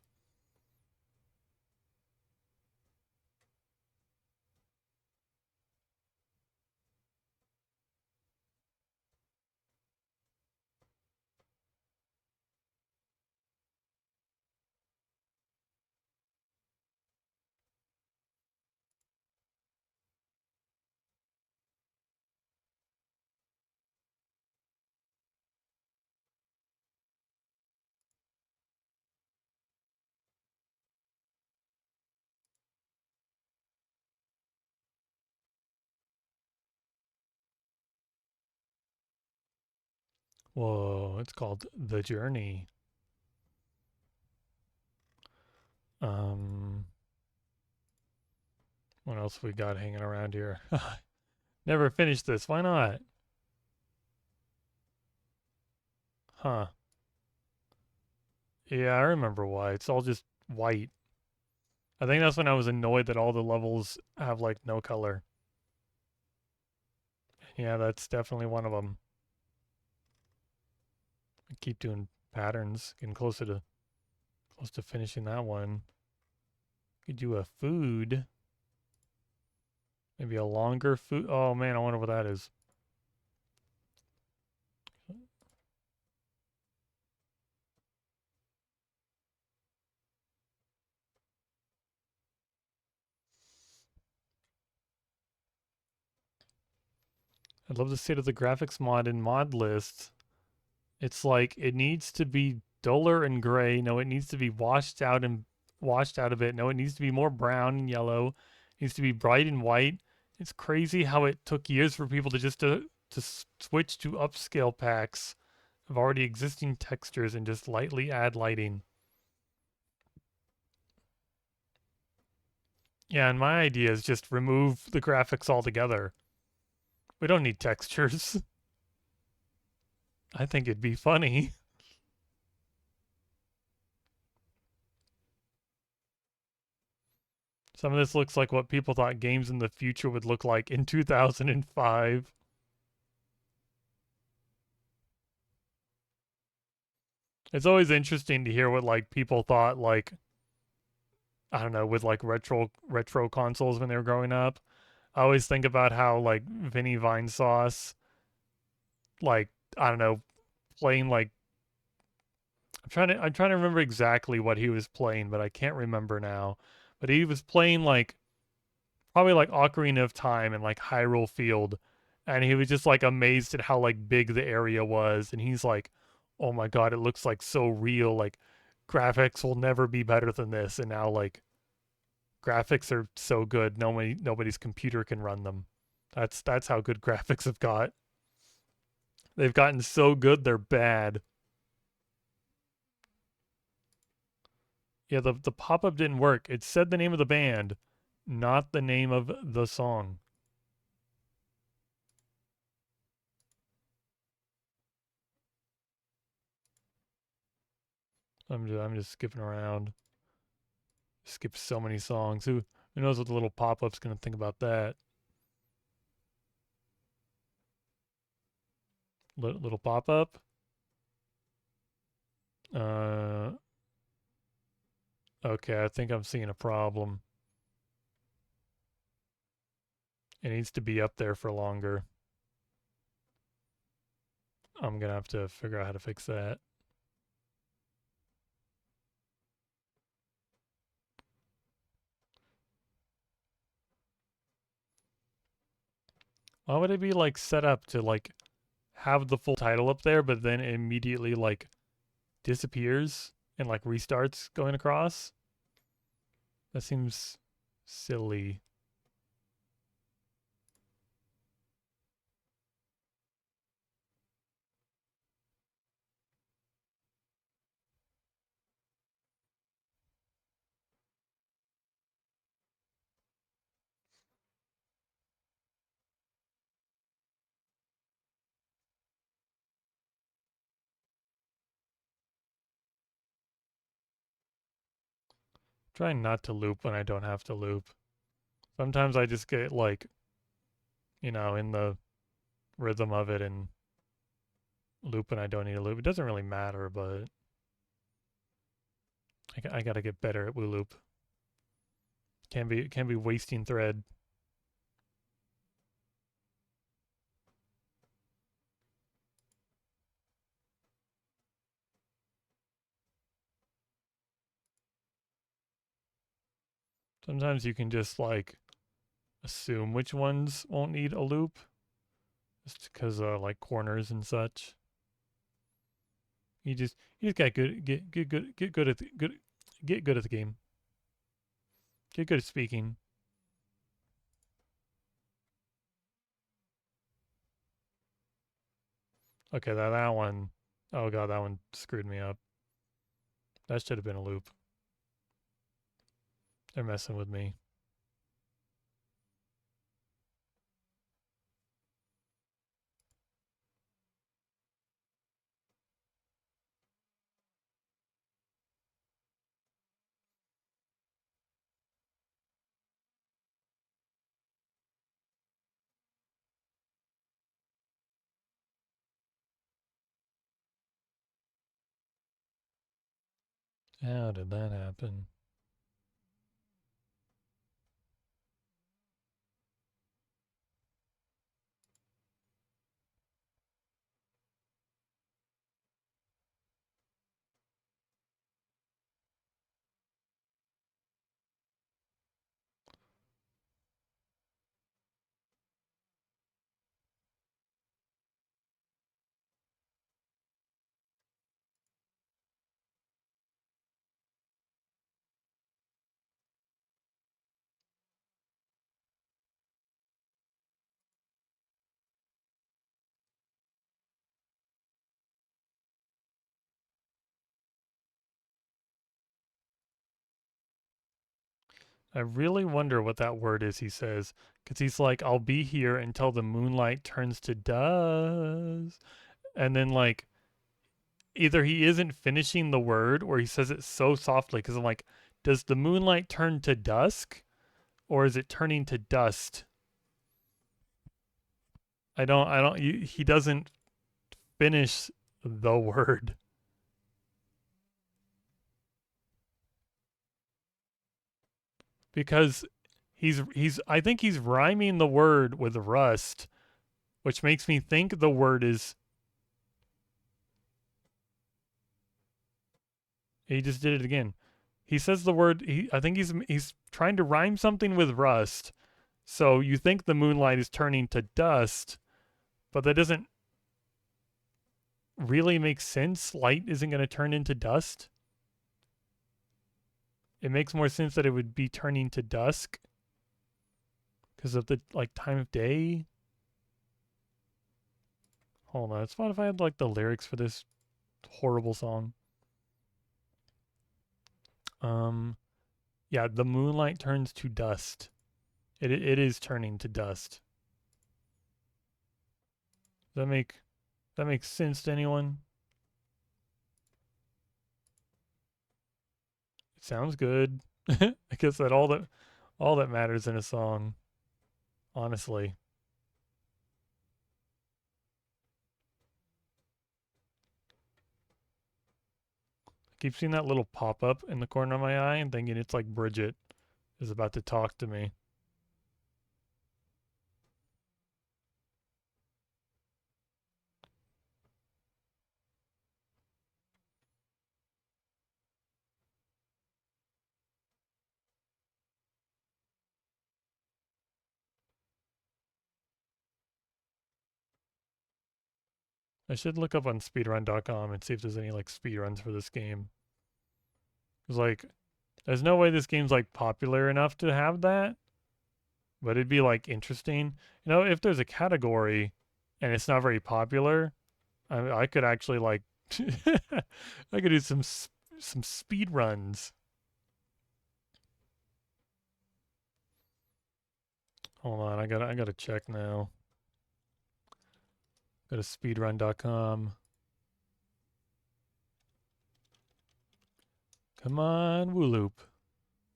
Whoa, it's called The Journey. Um, what else we got hanging around here? Never finished this. Why not? Huh. Yeah, I remember why. It's all just white. I think that's when I was annoyed that all the levels have like no color. Yeah, that's definitely one of them. I keep doing patterns, getting close to finishing that one. Could do a food. Maybe a longer food. Oh man, I wonder what that is. I'd love to say to the graphics mod in mod list. It's like it needs to be duller and gray. No, it needs to be washed out of it. No, it needs to be more brown and yellow. It needs to be bright and white. It's crazy how it took years for people to to switch to upscale packs of already existing textures and just lightly add lighting. Yeah, and my idea is just remove the graphics altogether. We don't need textures. I think it'd be funny. Some of this looks like what people thought games in the future would look like in 2005. It's always interesting to hear what like people thought like I don't know, with like retro consoles when they were growing up. I always think about how like Vinny Vine Sauce, like I don't know, playing like I'm trying to remember exactly what he was playing, but I can't remember now. But he was playing like probably like Ocarina of Time and like Hyrule Field, and he was just like amazed at how like big the area was, and he's like, "Oh my god, it looks like so real. Like graphics will never be better than this." And now like graphics are so good, nobody's computer can run them. That's how good graphics have got. They've gotten so good they're bad. Yeah, the pop up didn't work. It said the name of the band, not the name of the song. I'm just skipping around. Skip so many songs. Who knows what the little pop up's gonna think about that? Little pop up. Uh, okay, I think I'm seeing a problem. It needs to be up there for longer. I'm gonna have to figure out how to fix that. Why would it be like set up to like have the full title up there, but then it immediately like disappears and like restarts going across? That seems silly. Trying not to loop when I don't have to loop. Sometimes I just get like, in the rhythm of it and loop when I don't need to loop. It doesn't really matter, but I gotta get better at WooLoop. Can't be wasting thread. Sometimes you can just like assume which ones won't need a loop, just because like corners and such. You just got good get good at get good at the game. Get good at speaking. Okay, that one, oh god, that one screwed me up. That should have been a loop. They're messing with me. How did that happen? I really wonder what that word is he says. Because he's like, I'll be here until the moonlight turns to dust. And then, like, either he isn't finishing the word or he says it so softly. Because I'm like, does the moonlight turn to dusk or is it turning to dust? He doesn't finish the word. because he's I think he's rhyming the word with rust, which makes me think the word is. He just did it again. He says the word. I think he's trying to rhyme something with rust. So you think the moonlight is turning to dust, but that doesn't really make sense. Light isn't going to turn into dust. It makes more sense that it would be turning to dusk because of the like time of day. Hold on, it's fine if I had like the lyrics for this horrible song. Um, yeah, the moonlight turns to dust. It is turning to dust. Does that make sense to anyone? It sounds good. I guess that all that matters in a song, honestly. I keep seeing that little pop up in the corner of my eye and thinking it's like Bridget is about to talk to me. I should look up on speedrun.com and see if there's any like speedruns for this game. Cause like, there's no way this game's like popular enough to have that, but it'd be like interesting. You know, if there's a category and it's not very popular, I could actually like, I could do some speed runs. Hold on, I gotta check now. Go to speedrun.com. Come on, WooLoop.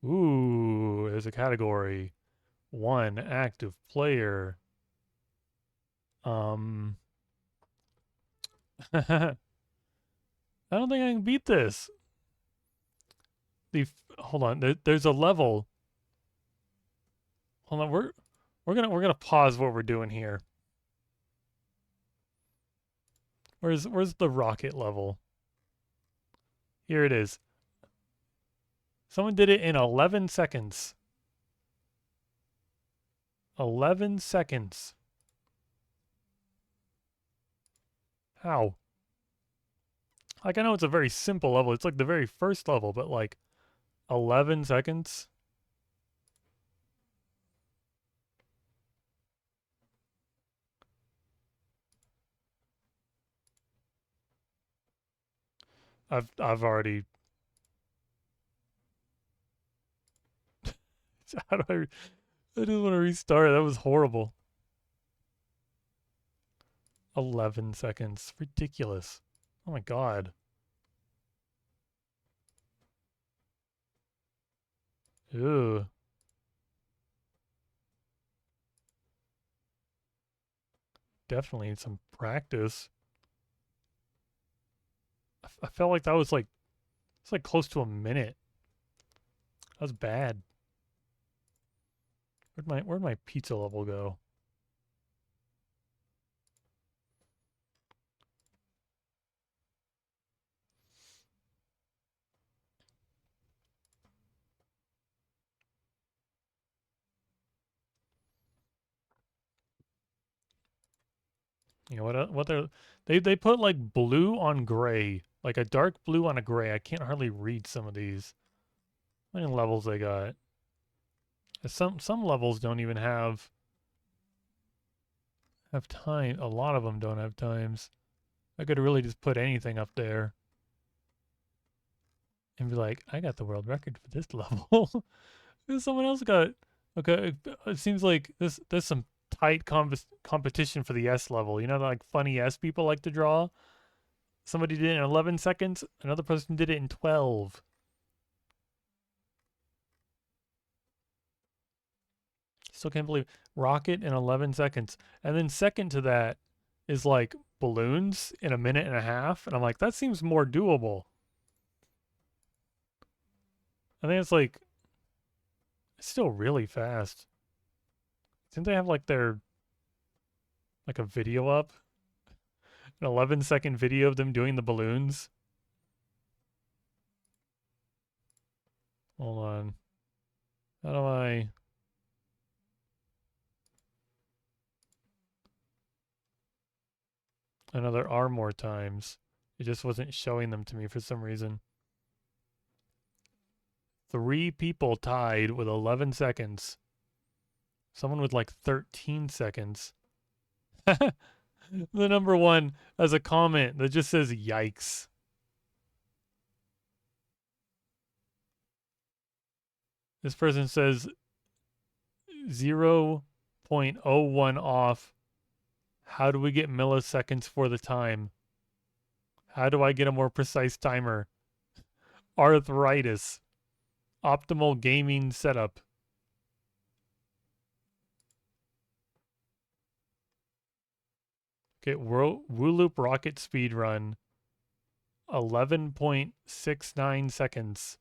Ooh, there's a category. One active player. I don't think I can beat this. Hold on. There's a level. Hold on. We're gonna pause what we're doing here. Where's the rocket level? Here it is. Someone did it in 11 seconds. 11 seconds. How? Like I know it's a very simple level. It's like the very first level, but like 11 seconds. I've already. How do I just want to restart. That was horrible. 11 seconds. Ridiculous. Oh my god. Ew. Definitely need some practice. I felt like that was like it's like close to a minute. That was bad. Where'd my pizza level go? You know what they put like blue on gray, like a dark blue on a gray. I can't hardly read some of these. How many levels they got? Some levels don't even have time. A lot of them don't have times. I could really just put anything up there and be like, I got the world record for this level. Someone else got. Okay, it seems like there's some tight competition for the S level. You know, like funny S people like to draw. Somebody did it in 11 seconds. Another person did it in 12. Still can't believe rocket in 11 seconds. And then second to that is like balloons in a minute and a half. And I'm like, that seems more doable. I think it's like It's still really fast. Didn't they have like their like a video up? An 11-second video of them doing the balloons? Hold on. How do I I know there are more times. It just wasn't showing them to me for some reason. 3 people tied with 11 seconds. Someone with like 13 seconds. The number one has a comment that just says yikes. This person says 0.01 off. How do we get milliseconds for the time? How do I get a more precise timer? Arthritis. Optimal gaming setup. Okay, WooLoop rocket speed run. 11.69 seconds.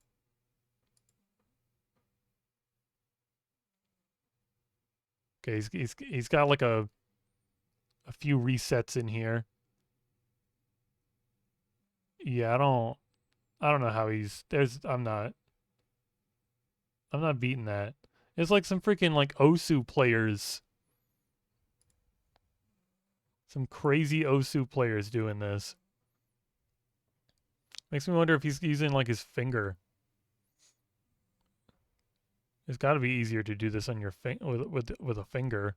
Okay, he's got like a few resets in here. Yeah, I don't know how he's there's I'm not beating that. It's like some freaking like Osu players. Some crazy Osu players doing this. Makes me wonder if he's using like his finger. It's got to be easier to do this on your with a finger.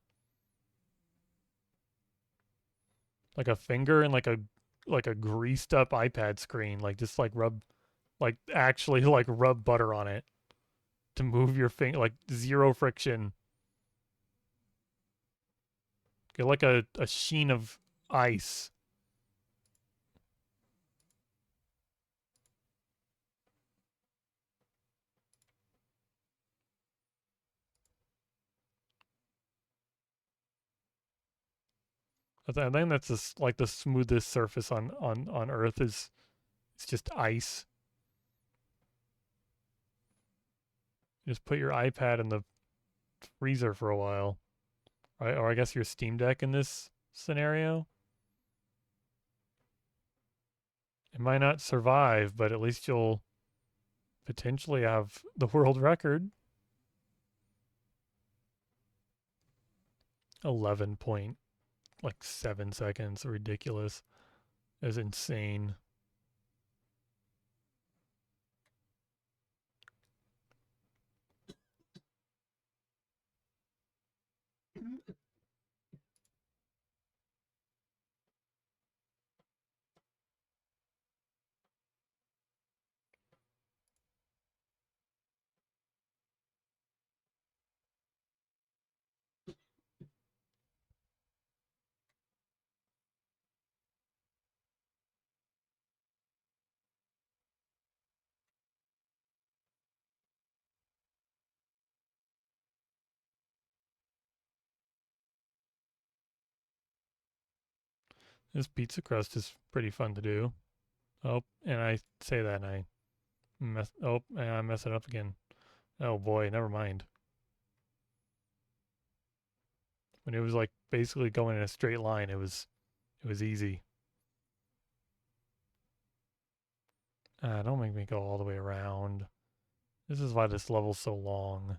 Like a finger and like a greased up iPad screen. Like just like rub like actually like rub butter on it to move your finger, like zero friction. Get like a sheen of ice. I think that's just like the smoothest surface on Earth is it's just ice. Just put your iPad in the freezer for a while, right? Or I guess your Steam Deck in this scenario. It might not survive, but at least you'll potentially have the world record. 11 point like 7 seconds. Ridiculous. Is insane. This pizza crust is pretty fun to do. Oh, and I say that and I and I mess it up again. Oh boy, never mind. When it was like basically going in a straight line, it was easy. Don't make me go all the way around. This is why this level's so long.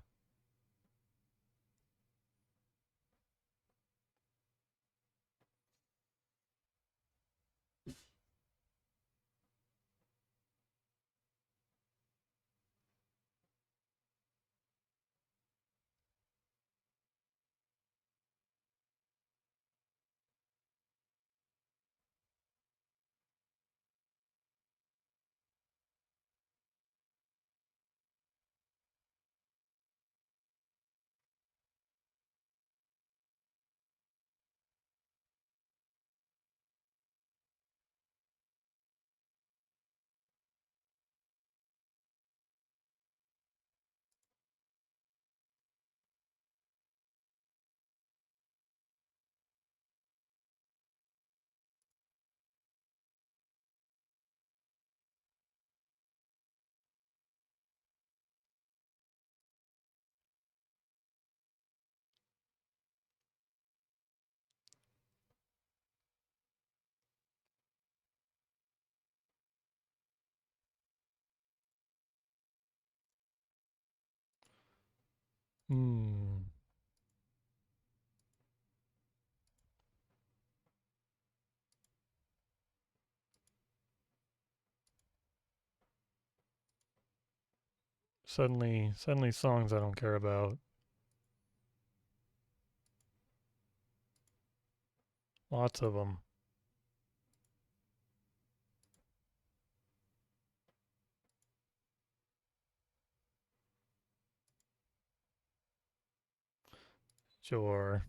Hmm. Suddenly songs I don't care about. Lots of them. Sure.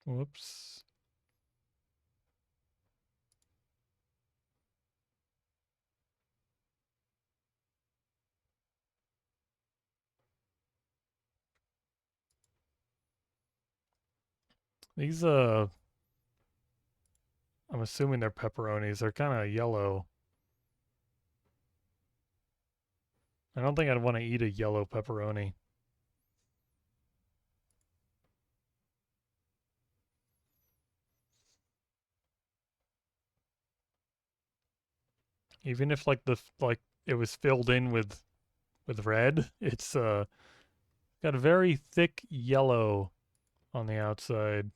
Whoops. These I'm assuming they're pepperonis. They're kind of yellow. I don't think I'd want to eat a yellow pepperoni. Even if like it was filled in with red, it's got a very thick yellow on the outside.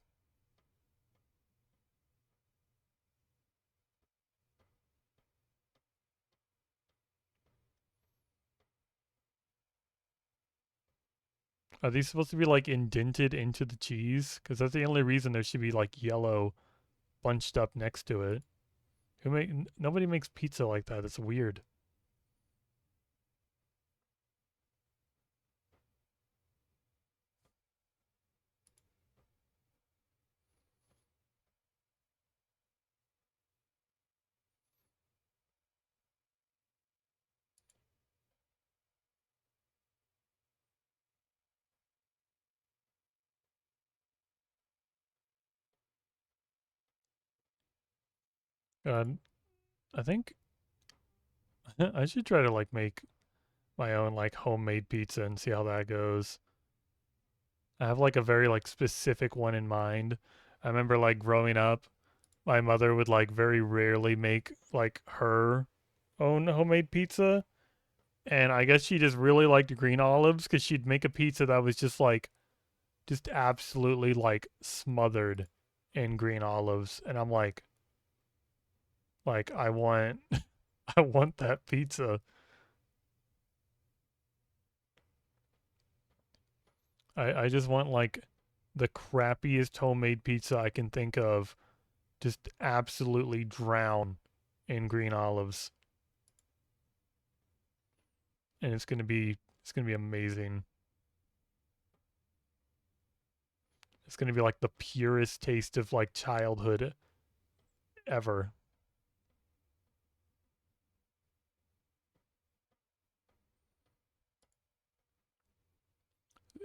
Are these supposed to be like indented into the cheese? Because that's the only reason there should be like yellow bunched up next to it. Nobody makes pizza like that. It's weird. God, I think I should try to like make my own like homemade pizza and see how that goes. I have like a very like specific one in mind. I remember like growing up, my mother would like very rarely make like her own homemade pizza. And I guess she just really liked green olives because she'd make a pizza that was just absolutely like smothered in green olives. And I'm like I want I want that pizza. I just want like the crappiest homemade pizza I can think of just absolutely drown in green olives. And it's gonna be amazing. It's gonna be like the purest taste of like childhood ever.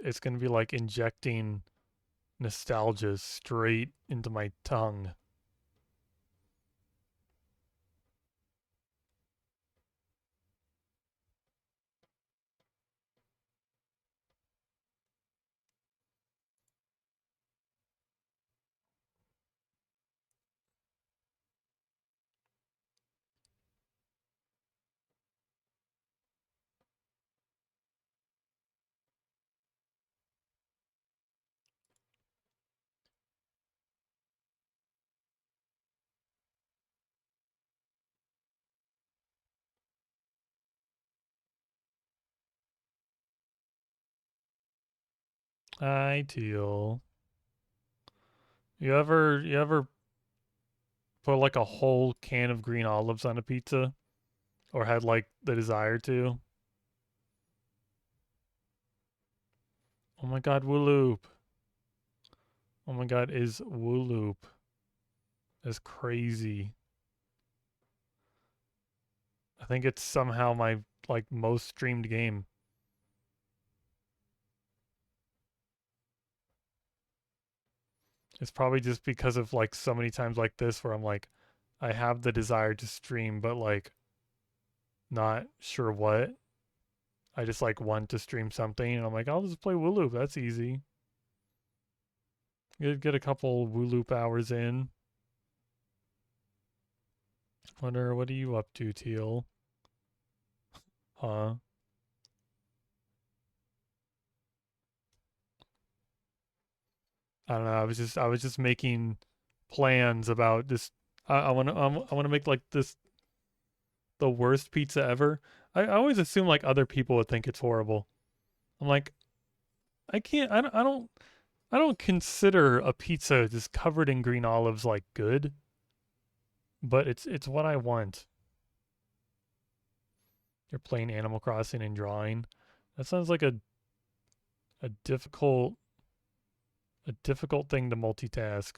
It's gonna be like injecting nostalgia straight into my tongue. Hi, Teal. You ever put like a whole can of green olives on a pizza? Or had like the desire to? Oh my god, WooLoop. Oh my god, is WooLoop. That's crazy. I think it's somehow my like most streamed game. It's probably just because of like so many times like this where I'm like, I have the desire to stream, but like not sure what. I just like want to stream something, and I'm like, I'll just play WooLoop. That's easy. Get a couple WooLoop hours in. Wonder what are you up to, Teal? Huh? I don't know. I was just making plans about this. I want to make like this the worst pizza ever. I always assume like other people would think it's horrible. I'm like, I can't. I don't consider a pizza just covered in green olives like good, but it's what I want. You're playing Animal Crossing and drawing. That sounds like a difficult a difficult thing to multitask.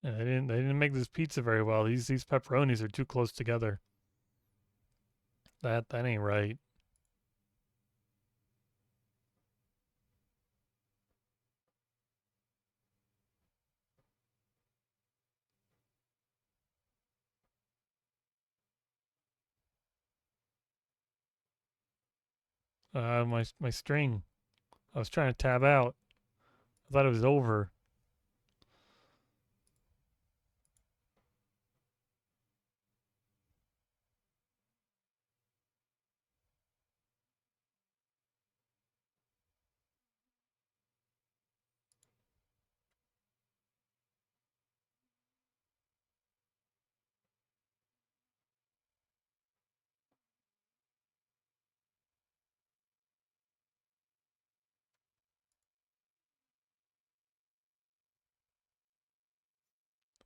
And they didn't make this pizza very well. These pepperonis are too close together. That ain't right. My string. I was trying to tab out. I thought it was over.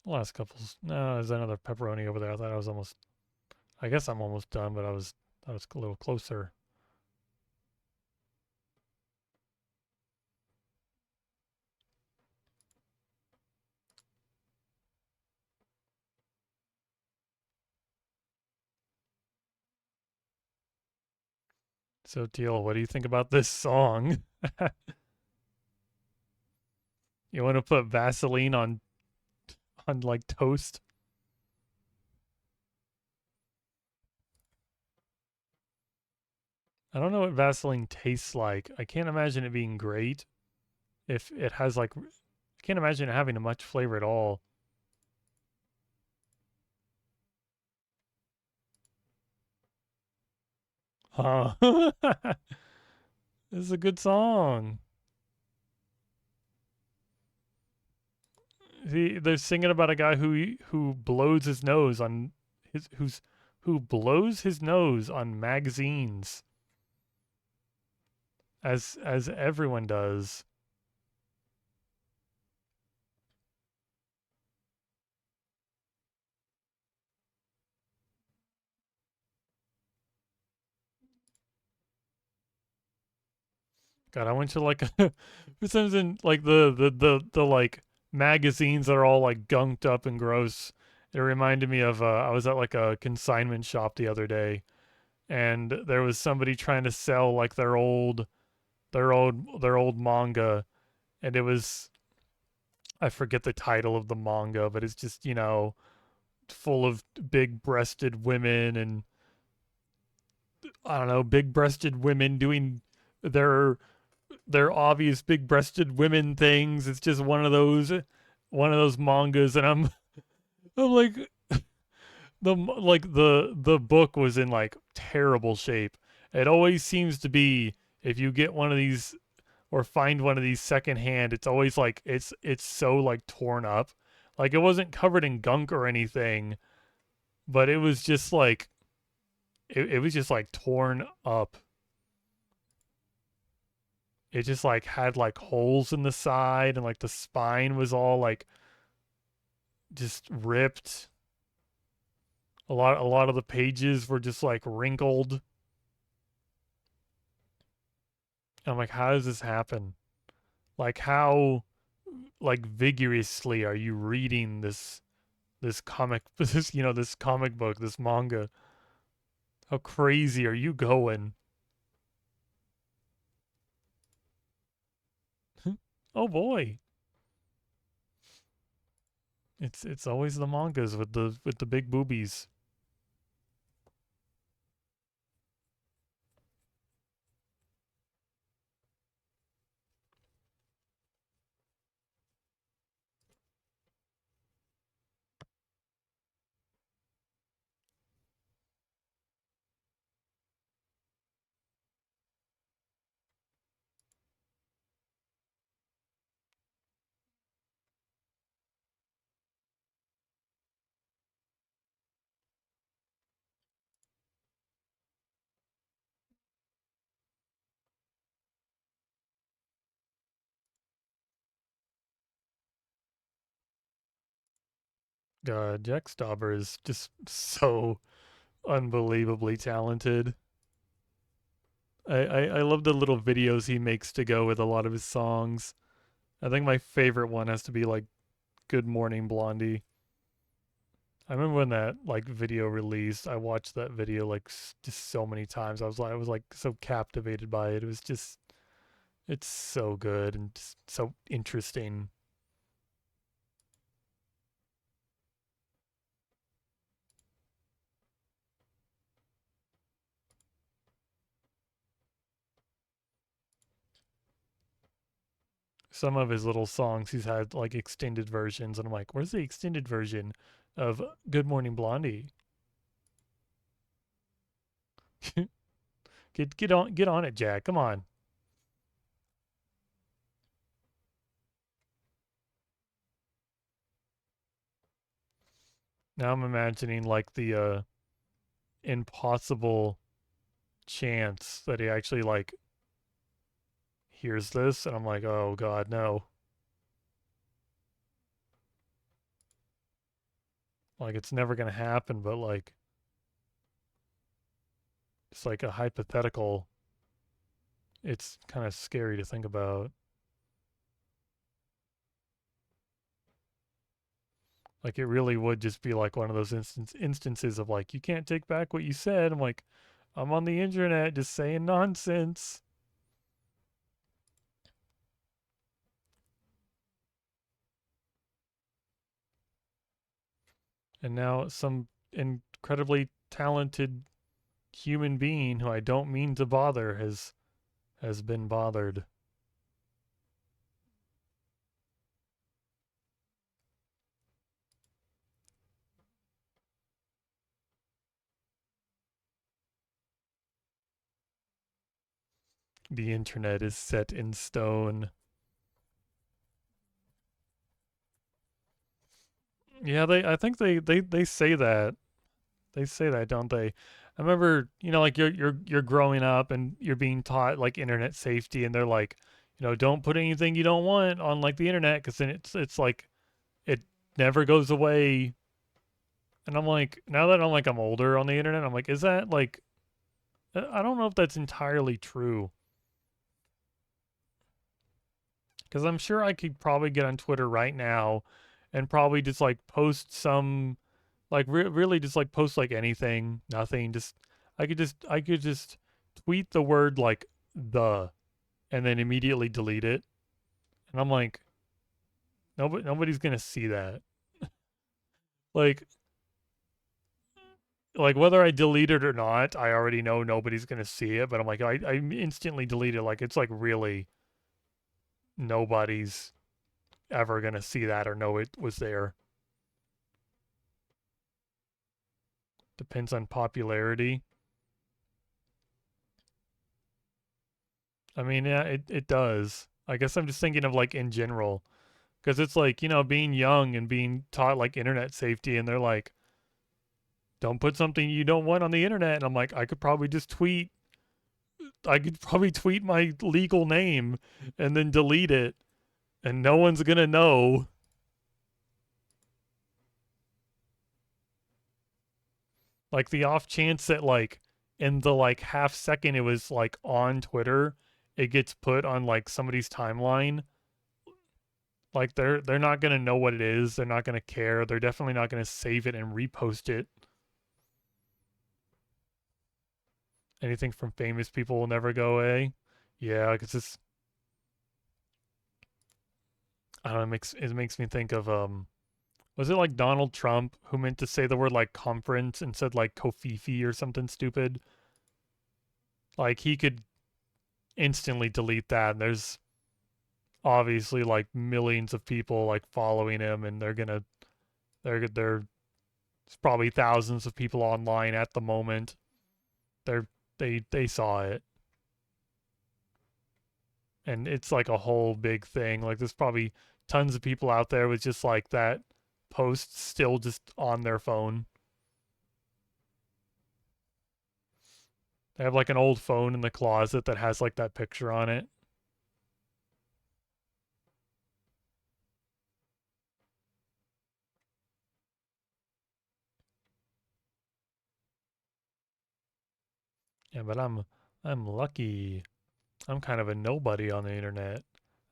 Last couples. No, there's another pepperoni over there. I thought I was almost. I guess I'm almost done, but I was a little closer. So Teal, what do you think about this song? You want to put Vaseline on like toast? I don't know what Vaseline tastes like. I can't imagine it being great if it has like I can't imagine it having much flavor at all. Huh. This is a good song. See, they're singing about a guy who blows his nose on his who blows his nose on magazines as everyone does. God, I went to like for some reason like the like magazines that are all like gunked up and gross. It reminded me of I was at like a consignment shop the other day, and there was somebody trying to sell like their old manga, and it was I forget the title of the manga, but it's just full of big breasted women and I don't know big breasted women doing their their obvious big breasted women things. It's just one of those mangas, and I'm like the book was in like terrible shape. It always seems to be if you get one of these or find one of these secondhand, it's always like it's so like torn up. Like it wasn't covered in gunk or anything, but it was just like it was just like torn up. It just like had like holes in the side and like the spine was all like just ripped. A lot of the pages were just like wrinkled. I'm like, how does this happen? Like how like vigorously are you reading this comic this comic book, this manga? How crazy are you going? Oh boy. It's always the mangas with the big boobies. Jack Stauber is just so unbelievably talented. I love the little videos he makes to go with a lot of his songs. I think my favorite one has to be like Good Morning Blondie. I remember when that like video released. I watched that video like just so many times. I was like so captivated by it. It was just it's so good and just so interesting. Some of his little songs he's had like extended versions, and I'm like, where's the extended version of Good Morning Blondie? Get on it, Jack. Come on. Now I'm imagining like the impossible chance that he actually like hears this, and I'm like, oh god, no. Like it's never gonna happen, but like it's like a hypothetical. It's kind of scary to think about. Like it really would just be like one of those instances of like you can't take back what you said. I'm like, I'm on the internet just saying nonsense. And now some incredibly talented human being who I don't mean to bother has been bothered. The internet is set in stone. Yeah, I think they say that. They say that, don't they? I remember, like you're growing up and you're being taught like internet safety, and they're like, don't put anything you don't want on like the internet because then it's like it never goes away. And I'm like, now that I'm older on the internet, I'm like, is that like I don't know if that's entirely true because I'm sure I could probably get on Twitter right now and probably just like post some like really just like post like anything, nothing, just I could just tweet the word like the and then immediately delete it. And I'm like, nobody's going to see that. Like like whether I delete it or not, I already know nobody's going to see it, but I'm like I instantly delete it like it's like really nobody's ever going to see that or know it was there. Depends on popularity. I mean, yeah, it does. I guess I'm just thinking of like in general because it's like, being young and being taught like internet safety, and they're like, don't put something you don't want on the internet. And I'm like, I could probably tweet my legal name and then delete it, and no one's going to know. Like the off chance that like in the like half second it was like on Twitter, it gets put on like somebody's timeline. Like they're not gonna know what it is. They're not gonna care. They're definitely not gonna save it and repost it. Anything from famous people will never go away. Yeah, because it's I don't know. It makes me think of was it like Donald Trump who meant to say the word like conference and said like kofifi or something stupid? Like he could instantly delete that, and there's obviously like millions of people like following him, and they're there's probably thousands of people online at the moment. They're they saw it, and it's like a whole big thing. Like there's probably tons of people out there with just like that post still just on their phone. They have like an old phone in the closet that has like that picture on it. Yeah, but I'm lucky. I'm kind of a nobody on the internet.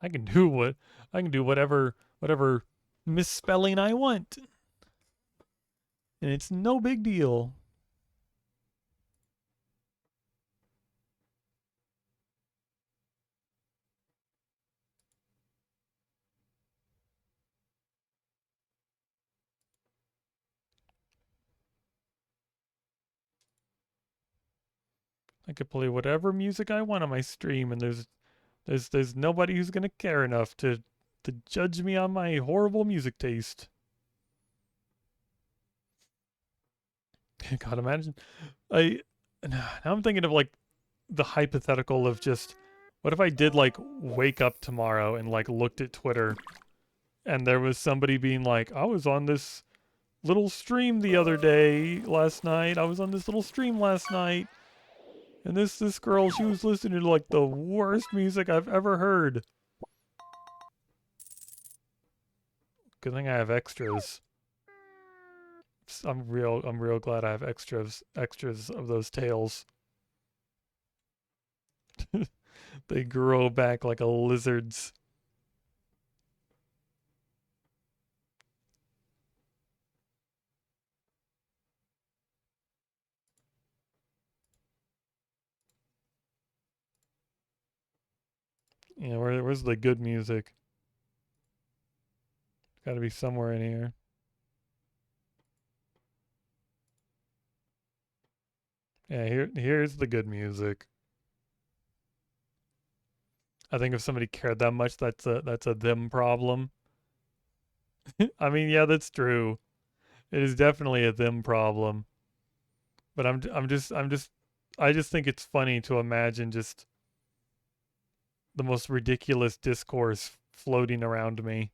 I can do what I can do whatever misspelling I want, and it's no big deal. I could play whatever music I want on my stream, and there's nobody who's gonna care enough to judge me on my horrible music taste. God, imagine I now I'm thinking of like the hypothetical of just what if I did like wake up tomorrow and like looked at Twitter and there was somebody being like, I was on this little stream the other day last night. I was on this little stream last night, and this girl, she was listening to like the worst music I've ever heard. Good thing I have extras. I'm real glad I have extras of those tails. They grow back like a lizard's. Yeah, where's the good music? Got to be somewhere in here. Yeah, here's the good music. I think if somebody cared that much, that's a them problem. I mean, yeah, that's true. It is definitely a them problem. But I just think it's funny to imagine just the most ridiculous discourse floating around me.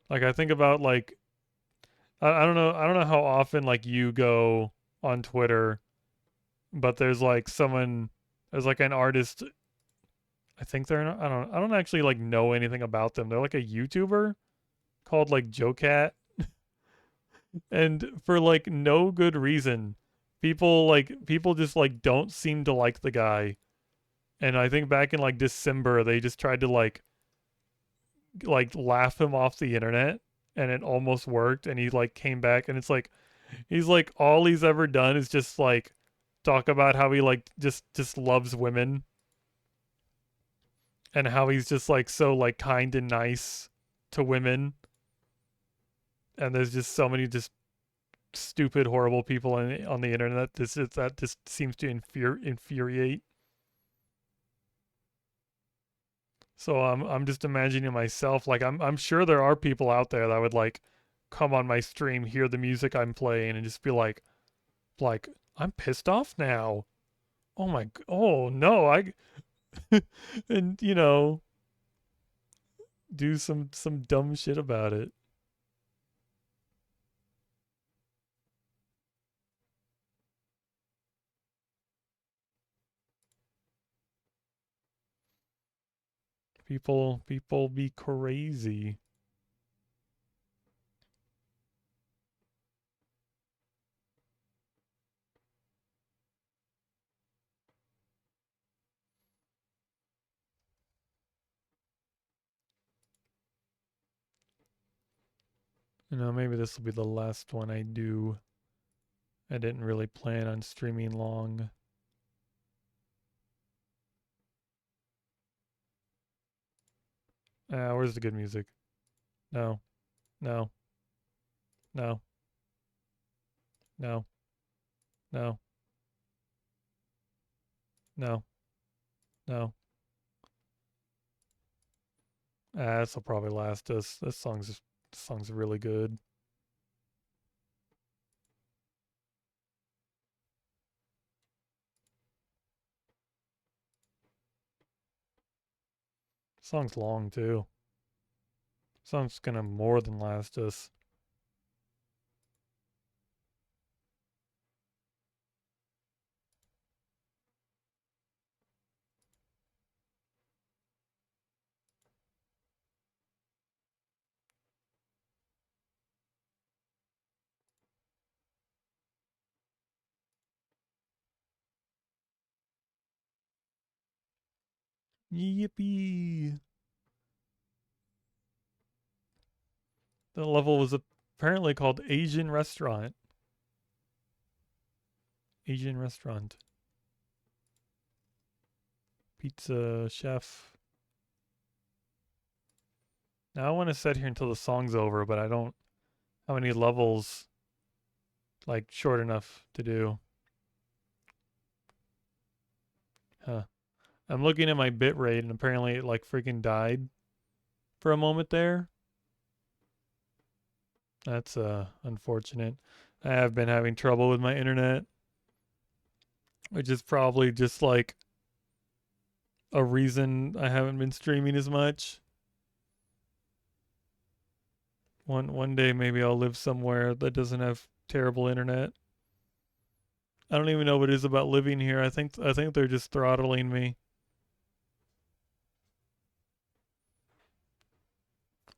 Like I think about like I don't know how often like you go on Twitter, but there's like an artist. I think they're I don't actually like know anything about them. They're like a YouTuber called like Jocat, and for like no good reason, people just like don't seem to like the guy. And I think back in like December, they just tried to like laugh him off the internet, and it almost worked. And he like came back, and it's like he's like all he's ever done is just like talk about how he like just loves women and how he's just like so like kind and nice to women. And there's just so many just stupid, horrible people on the internet. That just seems to infuriate. So I'm just imagining myself like I'm sure there are people out there that would like come on my stream, hear the music I'm playing, and just be like I'm pissed off now. Oh no, I and do some dumb shit about it. People be crazy. Maybe this will be the last one I do. I didn't really plan on streaming long. Where's the good music? No, no, no, no, no, no, no. This'll probably last us. This song's really good. Song's long too. Song's gonna more than last us. Yippee! The level was apparently called Asian Restaurant. Asian Restaurant. Pizza Chef. Now I want to sit here until the song's over, but I don't have any levels like short enough to do. Huh. I'm looking at my bit rate and apparently it like freaking died for a moment there. That's unfortunate. I have been having trouble with my internet, which is probably just like a reason I haven't been streaming as much. One day maybe I'll live somewhere that doesn't have terrible internet. I don't even know what it is about living here. I think they're just throttling me.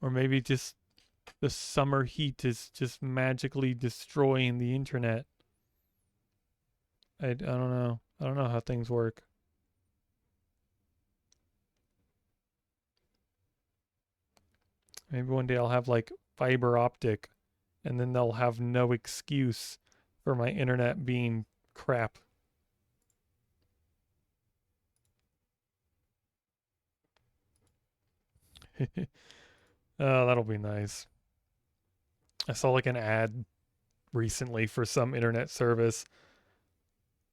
Or maybe just the summer heat is just magically destroying the internet. I don't know. I don't know how things work. Maybe one day I'll have like fiber optic and then they'll have no excuse for my internet being crap. Oh, that'll be nice. I saw like an ad recently for some internet service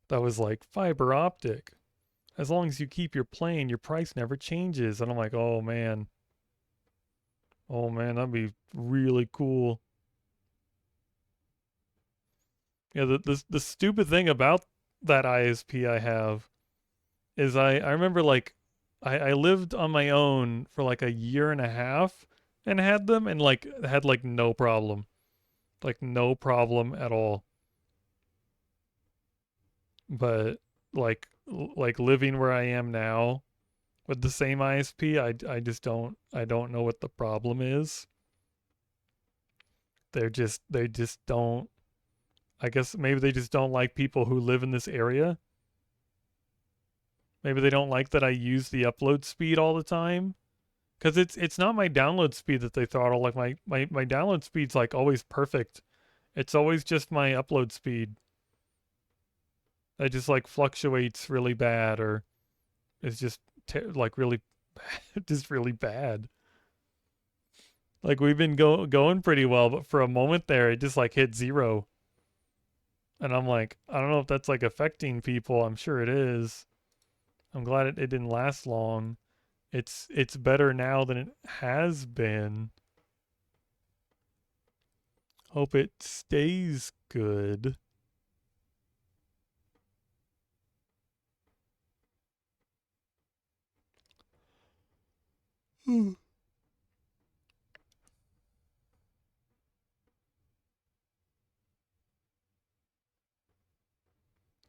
that was like fiber optic. As long as you keep your plane, your price never changes. And I'm like, oh man, that'd be really cool. Yeah, the stupid thing about that ISP I have is I remember like I lived on my own for like a year and a half and had them and like had like no problem. Like no problem at all. But like living where I am now with the same ISP, I just I don't know what the problem is. They just don't, I guess maybe they just don't like people who live in this area. Maybe they don't like that I use the upload speed all the time. Cause it's not my download speed that they throttle. Like my download speed's like always perfect. It's always just my upload speed that just like fluctuates really bad or is just like really just really bad. Like we've been going pretty well, but for a moment there, it just like hit zero, and I'm like, I don't know if that's like affecting people. I'm sure it is. I'm glad it didn't last long. It's better now than it has been. Hope it stays good.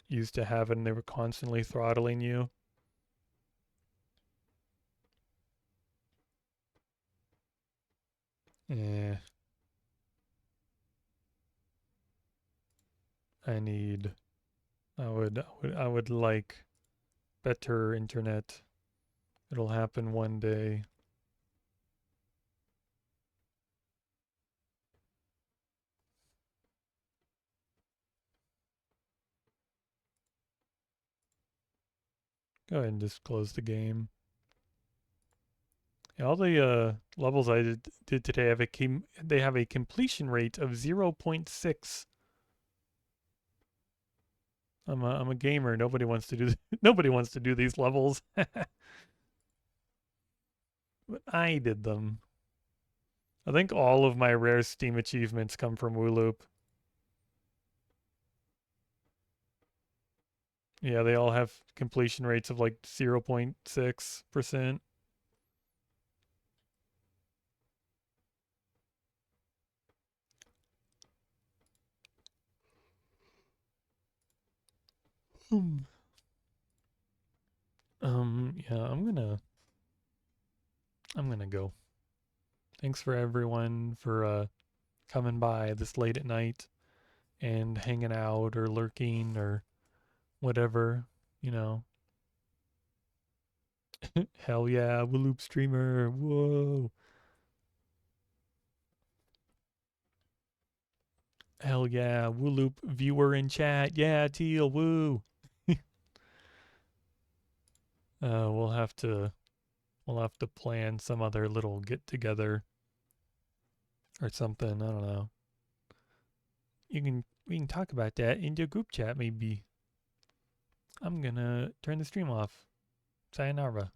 Used to have it, and they were constantly throttling you. Yeah, I need. I would like better internet. It'll happen one day. Go ahead and just close the game. Yeah, all the levels I did today they have a completion rate of 0.6. I'm a gamer. Nobody wants to do nobody wants to do these levels. But I did them. I think all of my rare Steam achievements come from WooLoop. Yeah, they all have completion rates of like 0.6%. Hmm. Yeah, I'm gonna go. Thanks for everyone for coming by this late at night and hanging out or lurking or whatever, you know. Hell yeah, WooLoop streamer. Whoa. Hell yeah, WooLoop viewer in chat. Yeah, Teal, woo. We'll have to plan some other little get together or something. I don't know. We can talk about that in the group chat maybe. I'm gonna turn the stream off. Sayonara.